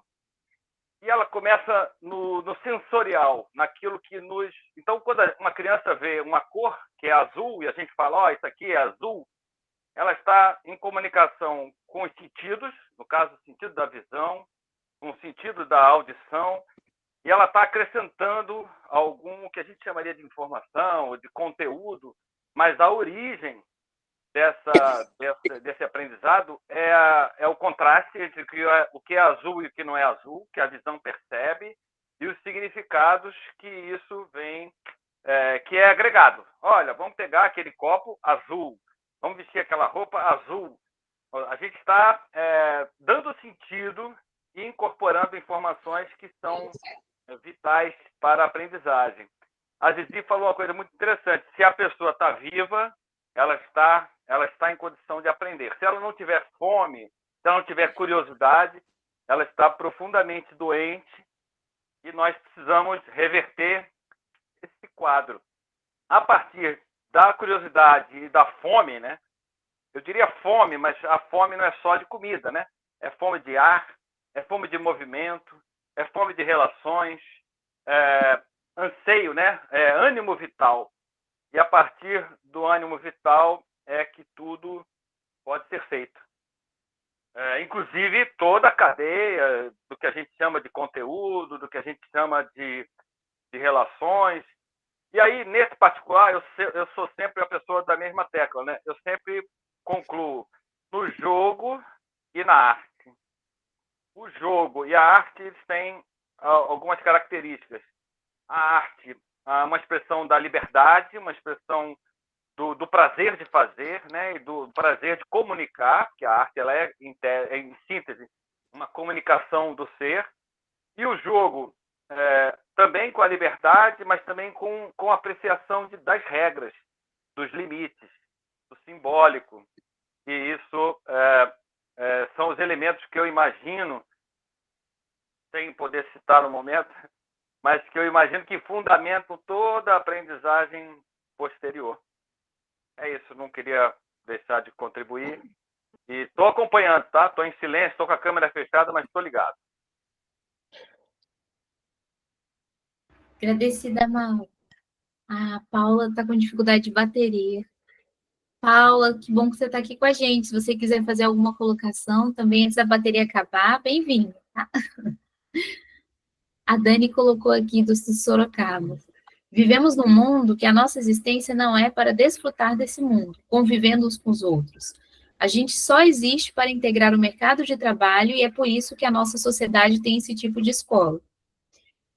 S4: e ela começa no sensorial, naquilo que nos... Então, quando uma criança vê uma cor que é azul e a gente fala, ó, isso aqui é azul, ela está em comunicação com os sentidos, no caso, o sentido da visão, com o sentido da audição, e ela está acrescentando algum que a gente chamaria de informação ou de conteúdo, mas a origem desse aprendizado é o contraste entre o que é azul e o que não é azul, que a visão percebe, e os significados que isso vem, que é agregado. Olha, vamos pegar aquele copo azul, vamos vestir aquela roupa azul. A gente está dando sentido e incorporando informações que são vitais para a aprendizagem. A Zizi falou uma coisa muito interessante. Se a pessoa está viva, ela está em condição de aprender. Se ela não tiver fome, se ela não tiver curiosidade, ela está profundamente doente e nós precisamos reverter esse quadro. A partir da curiosidade e da fome, né? Eu diria fome, mas a fome não é só de comida, né? É fome de ar, é fome de movimento, é fome de relações, anseio, né? Ânimo vital. E a partir do ânimo vital é que tudo pode ser feito. Inclusive toda a cadeia do que a gente chama de conteúdo, do que a gente chama de relações. E aí, nesse particular, eu sou sempre a pessoa da mesma tecla, né? Eu sempre concluo, no jogo e na arte. O jogo e a arte eles têm algumas características. A arte é uma expressão da liberdade, uma expressão do prazer de fazer, né, e do prazer de comunicar, que a arte ela é, em síntese, uma comunicação do ser. E o jogo, também com a liberdade, mas também com a apreciação das regras, dos limites, do simbólico. E isso são os elementos que eu imagino, sem poder citar no momento, mas que eu imagino que fundamentam toda a aprendizagem posterior. É isso, não queria deixar de contribuir. E estou acompanhando, tá? Estou em silêncio, estou com a câmera fechada, mas estou ligado.
S1: Agradecida, Mauro. A Paula está com dificuldade de bateria. Paula, que bom que você está aqui com a gente. Se você quiser fazer alguma colocação também, antes da bateria acabar, bem-vindo. Tá? A Dani colocou aqui do Sorocaba. Vivemos num mundo que a nossa existência não é para desfrutar desse mundo, convivendo uns com os outros. A gente só existe para integrar o mercado de trabalho e é por isso que a nossa sociedade tem esse tipo de escola.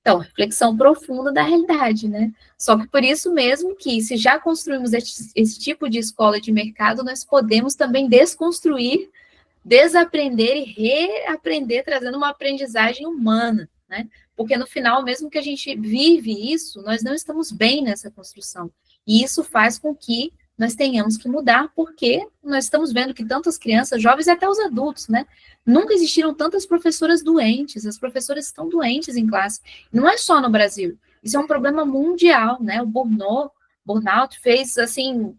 S1: Então, reflexão profunda da realidade, né? Só que por isso mesmo que, se já construímos esse tipo de escola de mercado, nós podemos também desconstruir, desaprender e reaprender, trazendo uma aprendizagem humana, né? Porque no final, mesmo que a gente vive isso, nós não estamos bem nessa construção. E isso faz com que nós tenhamos que mudar, porque nós estamos vendo que tantas crianças, jovens e até os adultos, né? Nunca existiram tantas professoras doentes, as professoras estão doentes em classe. Não é só no Brasil, isso é um problema mundial, né? O burnout fez, assim,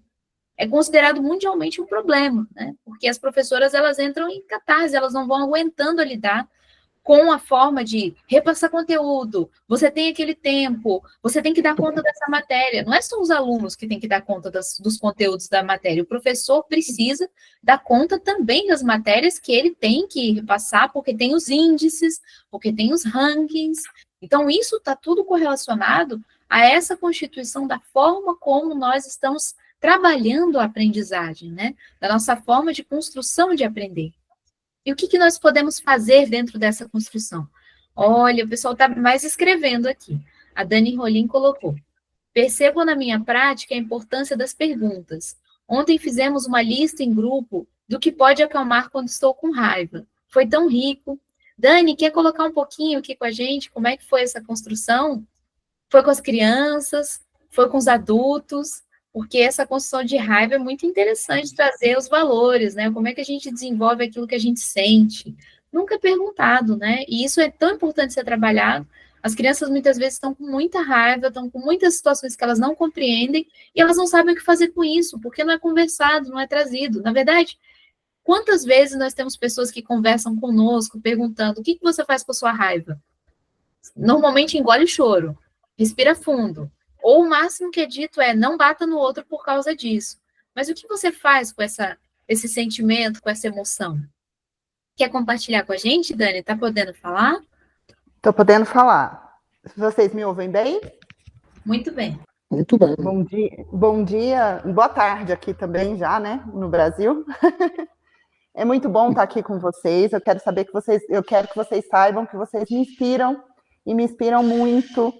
S1: é considerado mundialmente um problema, né? Porque as professoras, elas entram em catarse, elas não vão aguentando lidar com a forma de repassar conteúdo, você tem aquele tempo, você tem que dar conta dessa matéria. Não é só os alunos que têm que dar conta dos conteúdos da matéria, o professor precisa dar conta também das matérias que ele tem que repassar, porque tem os índices, porque tem os rankings. Então, isso está tudo correlacionado a essa constituição da forma como nós estamos trabalhando a aprendizagem, né? Da nossa forma de construção de aprender. E o que nós podemos fazer dentro dessa construção? Olha, o pessoal está mais escrevendo aqui. A Dani Rolim colocou. Percebo na minha prática a importância das perguntas. Ontem fizemos uma lista em grupo do que pode acalmar quando estou com raiva. Foi tão rico. Dani, quer colocar um pouquinho aqui com a gente? Como é que foi essa construção? Foi com as crianças? Foi com os adultos? Porque essa construção de raiva é muito interessante trazer os valores, né? Como é que a gente desenvolve aquilo que a gente sente? Nunca é perguntado, né? E isso é tão importante ser trabalhado. As crianças muitas vezes estão com muita raiva, estão com muitas situações que elas não compreendem e elas não sabem o que fazer com isso, porque não é conversado, não é trazido. Na verdade, quantas vezes nós temos pessoas que conversam conosco perguntando o que você faz com a sua raiva? Normalmente engole o choro, respira fundo. Ou o máximo que é dito é, não bata no outro por causa disso. Mas o que você faz com esse sentimento, com essa emoção? Quer compartilhar com a gente, Dani? Está podendo falar?
S5: Estou podendo falar. Vocês me ouvem bem?
S1: Muito bem.
S2: Muito bem.
S5: Bom dia, boa tarde aqui também já, né, no Brasil. É muito bom estar aqui com vocês. Eu quero que vocês saibam que vocês me inspiram e me inspiram muito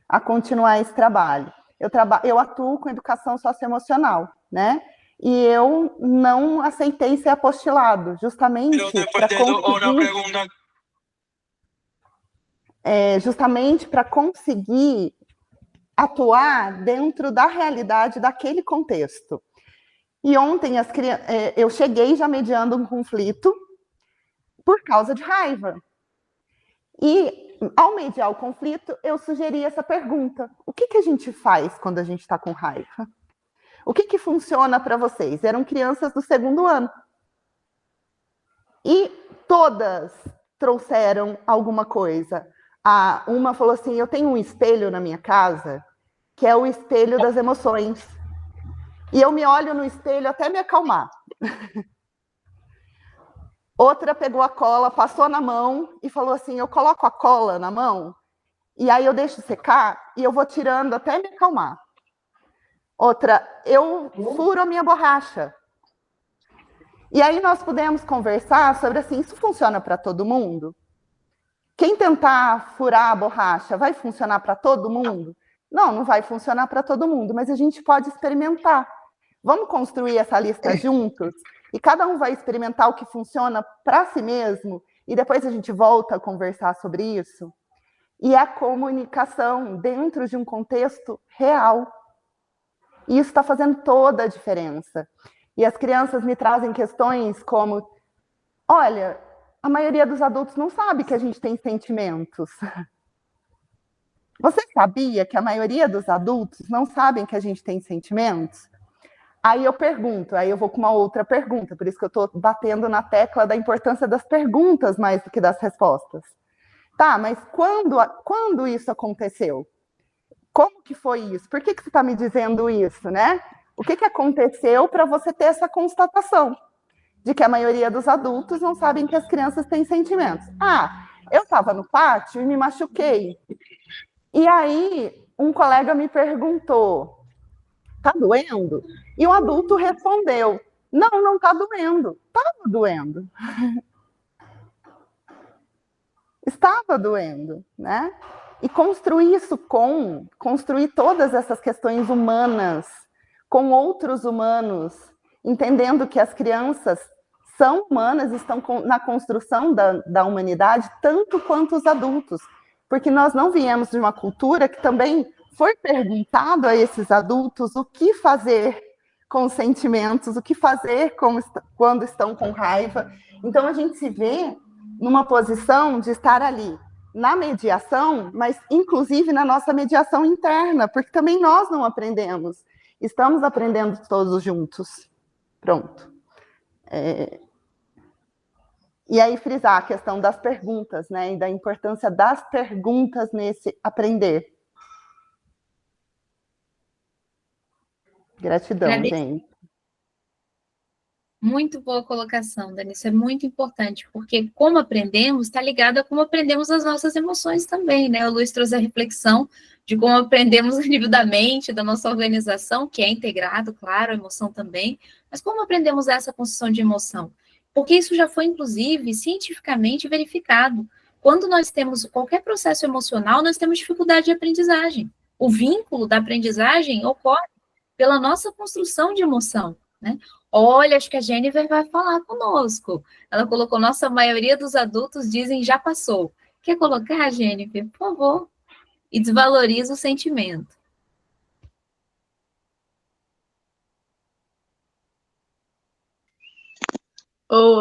S5: a continuar esse trabalho. Eu atuo com educação socioemocional, né? E eu não aceitei ser apostilado, justamente para conseguir atuar dentro da realidade daquele contexto. E ontem eu cheguei já mediando um conflito por causa de raiva. E ao mediar o conflito, eu sugeri essa pergunta. O que a gente faz quando a gente está com raiva? O que funciona para vocês? Eram crianças do 2º ano. E todas trouxeram alguma coisa. Uma falou assim, eu tenho um espelho na minha casa, que é o espelho das emoções. E eu me olho no espelho até me acalmar. Outra pegou a cola, passou na mão e falou assim, eu coloco a cola na mão e aí eu deixo secar e eu vou tirando até me acalmar. Outra, eu furo a minha borracha. E aí nós pudemos conversar sobre assim, isso funciona para todo mundo? Quem tentar furar a borracha vai funcionar para todo mundo? Não, não vai funcionar para todo mundo, mas a gente pode experimentar. Vamos construir essa lista juntos? E cada um vai experimentar o que funciona para si mesmo, e depois a gente volta a conversar sobre isso. E a comunicação dentro de um contexto real. E isso está fazendo toda a diferença. E as crianças me trazem questões como, olha, a maioria dos adultos não sabe que a gente tem sentimentos. Você sabia que a maioria dos adultos não sabem que a gente tem sentimentos? Aí eu pergunto, aí eu vou com uma outra pergunta, por isso que eu estou batendo na tecla da importância das perguntas mais do que das respostas. Tá, mas quando isso aconteceu? Como que foi isso? Por que você está me dizendo isso, né? O que aconteceu para você ter essa constatação de que a maioria dos adultos não sabem que as crianças têm sentimentos? Ah, eu estava no pátio e me machuquei. E aí, um colega me perguntou, tá doendo? E um adulto respondeu, não tá doendo. Estava doendo. Estava doendo, né? E construir todas essas questões humanas com outros humanos, entendendo que as crianças são humanas, estão na construção da humanidade, tanto quanto os adultos. Porque nós não viemos de uma cultura que também foi perguntado a esses adultos o que fazer com os sentimentos, o que fazer quando estão com raiva. Então, a gente se vê numa posição de estar ali na mediação, mas inclusive na nossa mediação interna, porque também nós não aprendemos. Estamos aprendendo todos juntos. Pronto. E aí frisar a questão das perguntas, né? E da importância das perguntas nesse aprender. Gratidão, gente.
S1: Muito boa colocação, Dani. Isso é muito importante, porque como aprendemos, está ligado a como aprendemos as nossas emoções também, né? O Luiz trouxe a reflexão de como aprendemos a nível da mente, da nossa organização, que é integrado, claro, a emoção também, mas como aprendemos essa construção de emoção? Porque isso já foi, inclusive, cientificamente verificado. Quando nós temos qualquer processo emocional, nós temos dificuldade de aprendizagem. O vínculo da aprendizagem ocorre pela nossa construção de emoção, né? Olha, acho que a Jennifer vai falar conosco. Ela colocou, nossa maioria dos adultos dizem já passou. Quer colocar, Jennifer, por favor? E desvaloriza o sentimento.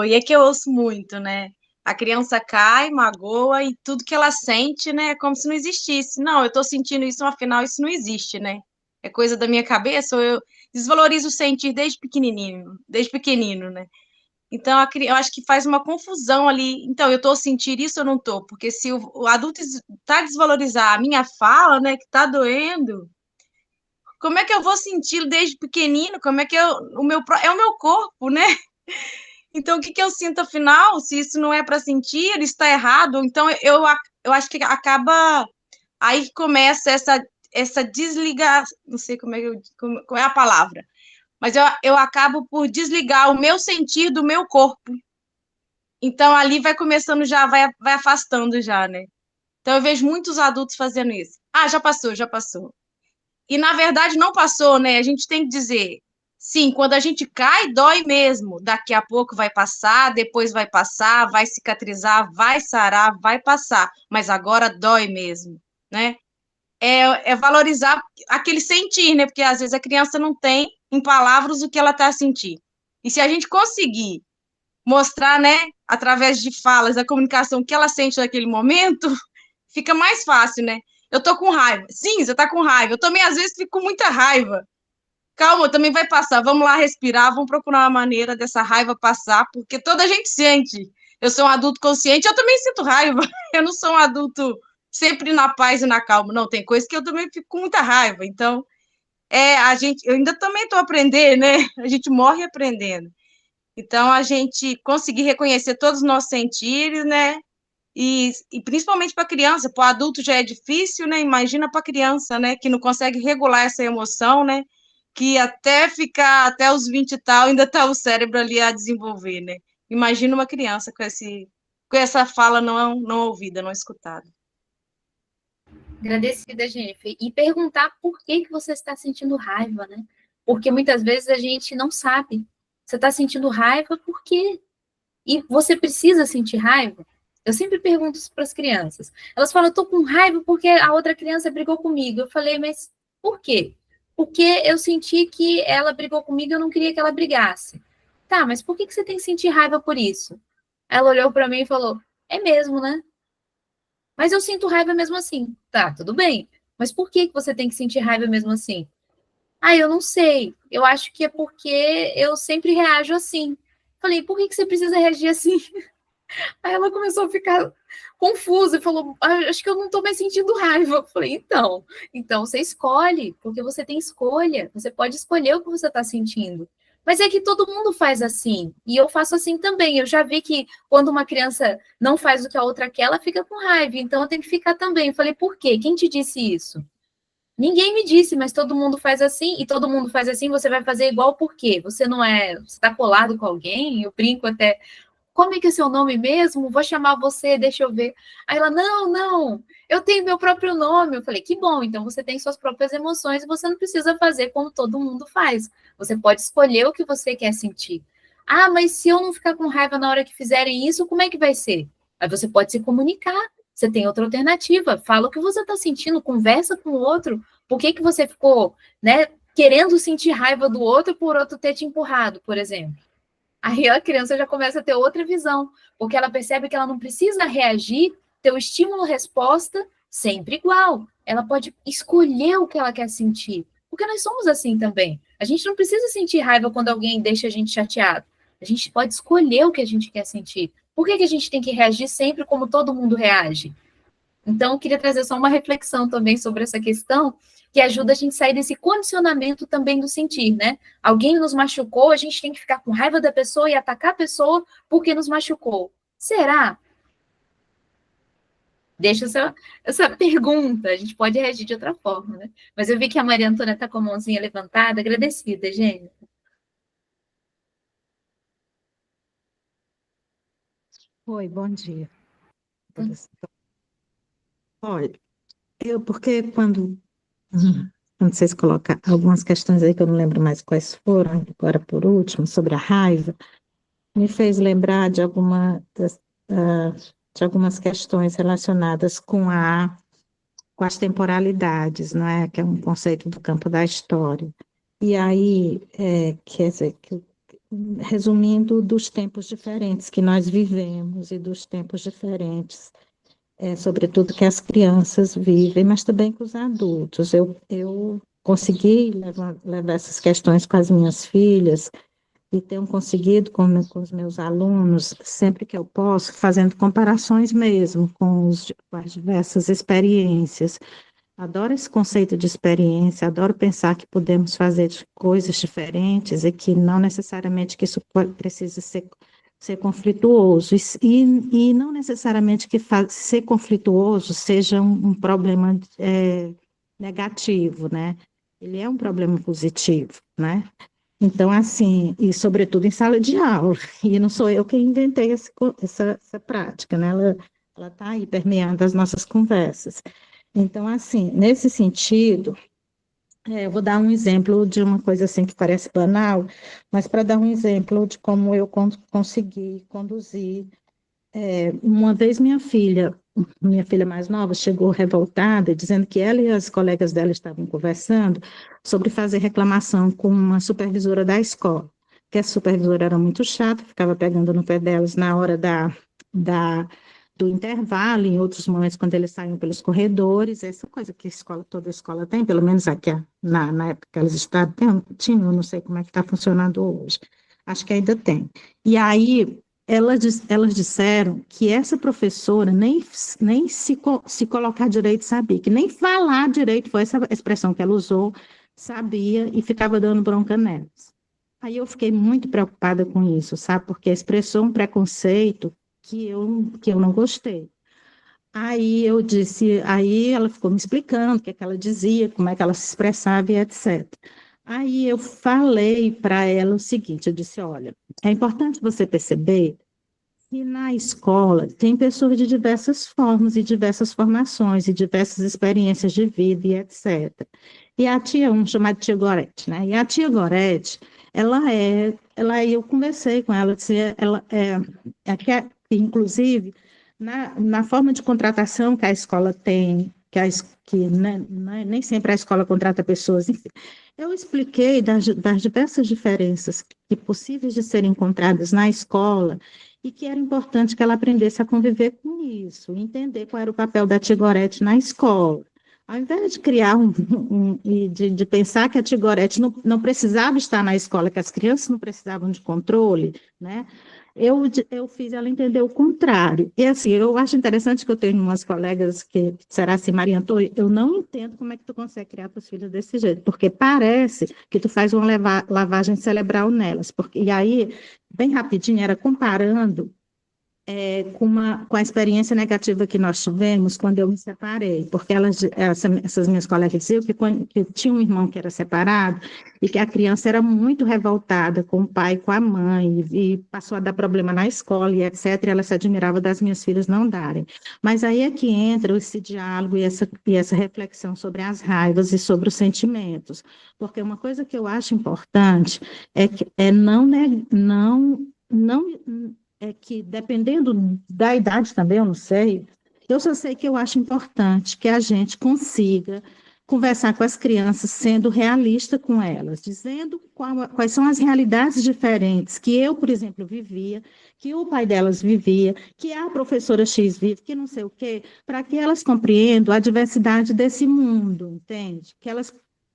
S6: E é que eu ouço muito, né? A criança cai, magoa e tudo que ela sente, né? É como se não existisse. Não, eu tô sentindo isso, afinal, isso não existe, né? É coisa da minha cabeça, ou eu desvalorizo o sentir desde pequenino, né? Então, eu acho que faz uma confusão ali. Então, eu tô sentindo isso ou não tô? Porque se o adulto tá desvalorizar a minha fala, né, que tá doendo, como é que eu vou sentir desde pequenino? Como é que é o meu corpo, né? Então, o que eu sinto afinal? Se isso não é para sentir, ele está errado. Então, eu acho que acaba aí que começa essa desligar, não sei qual é a palavra, mas eu acabo por desligar o meu sentir do meu corpo. Então, ali vai começando já, vai afastando já, né? Então, eu vejo muitos adultos fazendo isso. Ah, já passou, já passou. E, na verdade, não passou, né? A gente tem que dizer, sim, quando a gente cai, dói mesmo. Daqui a pouco vai passar, depois vai passar, vai cicatrizar, vai sarar, vai passar. Mas agora dói mesmo, né? É valorizar aquele sentir, né? Porque, às vezes, a criança não tem em palavras o que ela está a sentir. E se a gente conseguir mostrar, né, através de falas, da comunicação, o que ela sente naquele momento, fica mais fácil, né? Eu tô com raiva. Sim, você tá com raiva. Eu também, às vezes, fico com muita raiva. Calma, também vai passar. Vamos lá respirar, vamos procurar uma maneira dessa raiva passar, porque toda a gente sente. Eu sou um adulto consciente, eu também sinto raiva. Eu não sou um adulto sempre na paz e na calma. Não, tem coisas que eu também fico com muita raiva. Então, eu ainda também estou aprendendo, né? A gente morre aprendendo. Então, a gente conseguir reconhecer todos os nossos sentidos, né? E principalmente para a criança, para o adulto já é difícil, né? Imagina para a criança, né? Que não consegue regular essa emoção, né? que até os 20 e tal, ainda está o cérebro ali a desenvolver, né? Imagina uma criança com essa fala não ouvida, não escutada.
S1: Agradecida, Jennifer. E perguntar por que você está sentindo raiva, né? Porque muitas vezes a gente não sabe. Você está sentindo raiva por quê? E você precisa sentir raiva? Eu sempre pergunto isso para as crianças. Elas falam, eu tô com raiva porque a outra criança brigou comigo. Eu falei, mas por quê? Porque eu senti que ela brigou comigo e eu não queria que ela brigasse. Tá, mas por que você tem que sentir raiva por isso? Ela olhou para mim e falou, é mesmo, né? Mas eu sinto raiva mesmo assim. Tá, tudo bem. Mas por que você tem que sentir raiva mesmo assim? Ah, eu não sei. Eu acho que é porque eu sempre reajo assim. Falei, por que você precisa reagir assim? Aí ela começou a ficar confusa e falou, acho que eu não estou mais sentindo raiva. Eu falei, então você escolhe, porque você tem escolha. Você pode escolher o que você está sentindo. Mas é que todo mundo faz assim, e eu faço assim também. Eu já vi que quando uma criança não faz o que a outra quer, ela fica com raiva, então eu tenho que ficar também. Eu falei, por quê? Quem te disse isso? Ninguém me disse, mas todo mundo faz assim, e todo mundo faz assim, você vai fazer igual por quê? Você não é, você está colado com alguém? Eu brinco até, como é que é seu nome mesmo? Vou chamar você, deixa eu ver. Aí ela, não, eu tenho meu próprio nome. Eu falei, que bom, então você tem suas próprias emoções e você não precisa fazer como todo mundo faz. Você pode escolher o que você quer sentir. Ah, mas se eu não ficar com raiva na hora que fizerem isso, como é que vai ser? Aí você pode se comunicar, você tem outra alternativa. Fala o que você está sentindo, conversa com o outro. Por que você ficou, né, querendo sentir raiva do outro por outro ter te empurrado, por exemplo? Aí a criança já começa a ter outra visão, porque ela percebe que ela não precisa reagir, ter o estímulo-resposta sempre igual. Ela pode escolher o que ela quer sentir, porque nós somos assim também. A gente não precisa sentir raiva quando alguém deixa a gente chateado. A gente pode escolher o que a gente quer sentir. Por que a gente tem que reagir sempre como todo mundo reage? Então, eu queria trazer só uma reflexão também sobre essa questão, que ajuda a gente a sair desse condicionamento também do sentir, né? Alguém nos machucou, a gente tem que ficar com raiva da pessoa e atacar a pessoa porque nos machucou. Será? Deixa essa pergunta, a gente pode reagir de outra forma, né? Mas eu vi que a Maria Antônia está com a mãozinha levantada, agradecida, gente.
S7: Oi, bom dia. Olha, porque quando vocês colocam algumas questões aí que eu não lembro mais quais foram, agora por último, sobre a raiva, me fez lembrar de de algumas questões relacionadas com as temporalidades, não é? Que é um conceito do campo da história. E aí, quer dizer, resumindo, dos tempos diferentes que nós vivemos e dos tempos diferentes, sobretudo que as crianças vivem, mas também com os adultos. Eu consegui levar essas questões com as minhas filhas e tenho conseguido com os meus alunos, sempre que eu posso, fazendo comparações mesmo com as diversas experiências. Adoro esse conceito de experiência, adoro pensar que podemos fazer coisas diferentes e que não necessariamente que isso precisa ser conflituoso, e não necessariamente que ser conflituoso seja um problema negativo, né? Ele é um problema positivo, né? Então, assim, e sobretudo em sala de aula, e não sou eu que inventei essa prática, né? Ela está aí permeando as nossas conversas. Então, assim, nesse sentido, eu vou dar um exemplo de uma coisa assim que parece banal, mas para dar um exemplo de como eu consegui conduzir. Uma vez minha filha mais nova, chegou revoltada, dizendo que ela e as colegas dela estavam conversando sobre fazer reclamação com uma supervisora da escola, que a supervisora era muito chata, ficava pegando no pé delas na hora do intervalo, em outros momentos, quando eles saíam pelos corredores, essa coisa que toda escola tem, pelo menos aqui na época que elas tinham, eu não sei como é que está funcionando hoje, acho que ainda tem. E aí, elas disseram que essa professora nem se colocar direito sabia, que nem falar direito, foi essa expressão que ela usou, sabia, e ficava dando bronca nelas. Aí eu fiquei muito preocupada com isso, sabe, porque expressou um preconceito que eu não gostei. Aí ela ficou me explicando o que é que ela dizia, como é que ela se expressava e etc. Aí eu falei para ela o seguinte, eu disse, olha, é importante você perceber que na escola tem pessoas de diversas formas e diversas formações e diversas experiências de vida e etc. E a tia, vamos chamar de tia Gorete, né? E a tia Gorete, eu conversei com ela, disse, ela inclusive, na forma de contratação que a escola tem, nem sempre a escola contrata pessoas, enfim, eu expliquei das diversas diferenças que possíveis de serem encontradas na escola e que era importante que ela aprendesse a conviver com isso, entender qual era o papel da tia Gorete na escola. Ao invés de criar de pensar que a tia Gorete não precisava estar na escola, que as crianças não precisavam de controle, né? Eu fiz ela entender o contrário. E assim, eu acho interessante que eu tenho umas colegas que será assim, Maria Antônia, eu não entendo como é que tu consegue criar teus filhos desse jeito, porque parece que tu faz uma lavagem cerebral nelas. E aí, bem rapidinho, era comparando com a experiência negativa que nós tivemos quando eu me separei, porque essas minhas colegas diziam que tinha um irmão que era separado e que a criança era muito revoltada com o pai e com a mãe, e passou a dar problema na escola e etc., e ela se admirava das minhas filhas não darem. Mas aí é que entra esse diálogo e essa reflexão sobre as raivas e sobre os sentimentos, porque uma coisa que eu acho importante é que, dependendo da idade também, eu não sei, eu só sei que eu acho importante que a gente consiga conversar com as crianças sendo realista com elas, dizendo quais são as realidades diferentes que eu, por exemplo, vivia, que o pai delas vivia, que a professora X vive, que não sei o quê, para que elas compreendam a diversidade desse mundo, entende? Que elas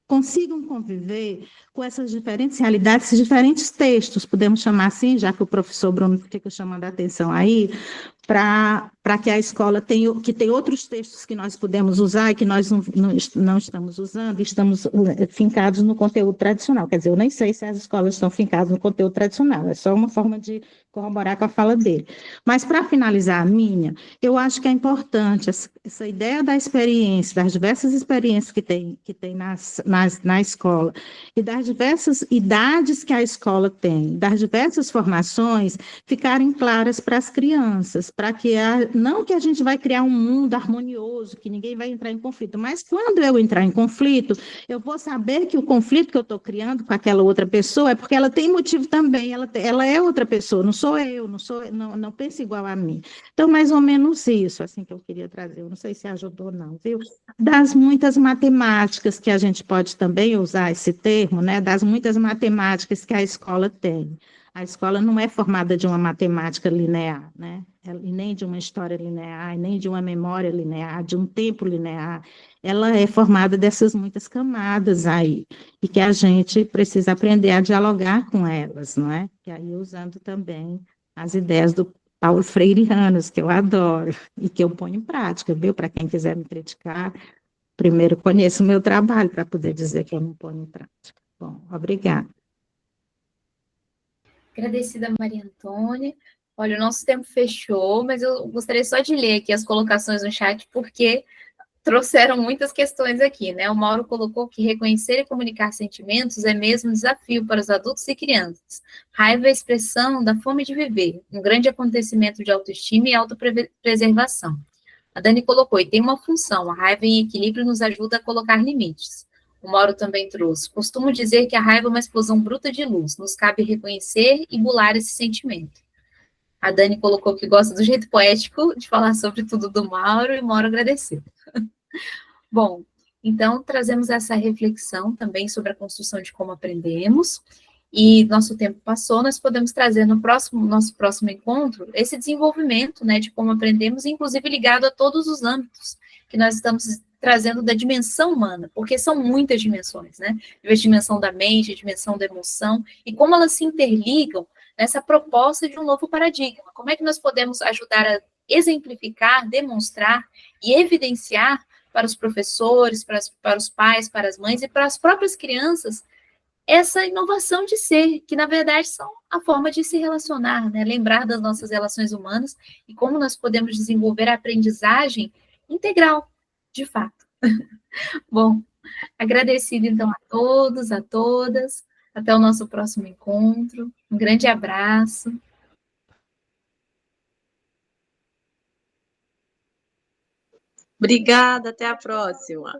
S7: consigam conviver com essas diferentes realidades, esses diferentes textos, podemos chamar assim, já que o professor Bruno fica chamando a atenção aí, para que a escola tenha outros textos que nós podemos usar e que nós não estamos usando, estamos fincados no conteúdo tradicional. Quer dizer, eu nem sei se as escolas estão fincadas no conteúdo tradicional, é só uma forma de corroborar com a fala dele. Mas, para finalizar a minha, eu acho que é importante essa ideia da experiência, das diversas experiências que tem na escola, e das diversas idades que a escola tem, das diversas formações, ficarem claras para as crianças, para que não que a gente vai criar um mundo harmonioso, que ninguém vai entrar em conflito, mas quando eu entrar em conflito, eu vou saber que o conflito que eu estou criando com aquela outra pessoa é porque ela tem motivo também, ela é outra pessoa, não sou eu, não pensa igual a mim. Então, mais ou menos isso, assim, que eu queria trazer, eu não sei se ajudou não, viu? Das muitas matemáticas que a gente pode também usar esse termo, né? Das muitas matemáticas que a escola tem. A escola não é formada de uma matemática linear, né? E nem de uma história linear, nem de uma memória linear, de um tempo linear. Ela é formada dessas muitas camadas aí, e que a gente precisa aprender a dialogar com elas, não é? E aí usando também as ideias do Paulo Freireanos, que eu adoro, e que eu ponho em prática, viu? Para quem quiser me criticar, primeiro conheço o meu trabalho para poder dizer que eu não ponho em prática. Bom, obrigada.
S1: Agradecida, Maria Antônia. Olha, o nosso tempo fechou, mas eu gostaria só de ler aqui as colocações no chat, porque trouxeram muitas questões aqui, né? O Mauro colocou que reconhecer e comunicar sentimentos é mesmo um desafio para os adultos e crianças. Raiva é a expressão da fome de viver, um grande acontecimento de autoestima e autopreservação. A Dani colocou, e tem uma função, a raiva em equilíbrio nos ajuda a colocar limites. O Mauro também trouxe, costumo dizer que a raiva é uma explosão bruta de luz, nos cabe reconhecer e bular esse sentimento. A Dani colocou que gosta do jeito poético de falar sobre tudo do Mauro, e o Mauro agradeceu. Bom, então trazemos essa reflexão também sobre a construção de como aprendemos, e nosso tempo passou, nós podemos trazer no nosso próximo encontro esse desenvolvimento, né, de como aprendemos, inclusive ligado a todos os âmbitos que nós estamos trazendo da dimensão humana, porque são muitas dimensões, né? A dimensão da mente, a dimensão da emoção, e como elas se interligam nessa proposta de um novo paradigma. Como é que nós podemos ajudar a exemplificar, demonstrar e evidenciar para os professores, para os pais, para as mães e para as próprias crianças essa inovação de ser, que na verdade são a forma de se relacionar, né? Lembrar das nossas relações humanas e como nós podemos desenvolver a aprendizagem integral, de fato. Bom, Agradecida, então, a todos, a todas. Até o nosso próximo encontro. Um grande abraço.
S6: Obrigada, até a próxima.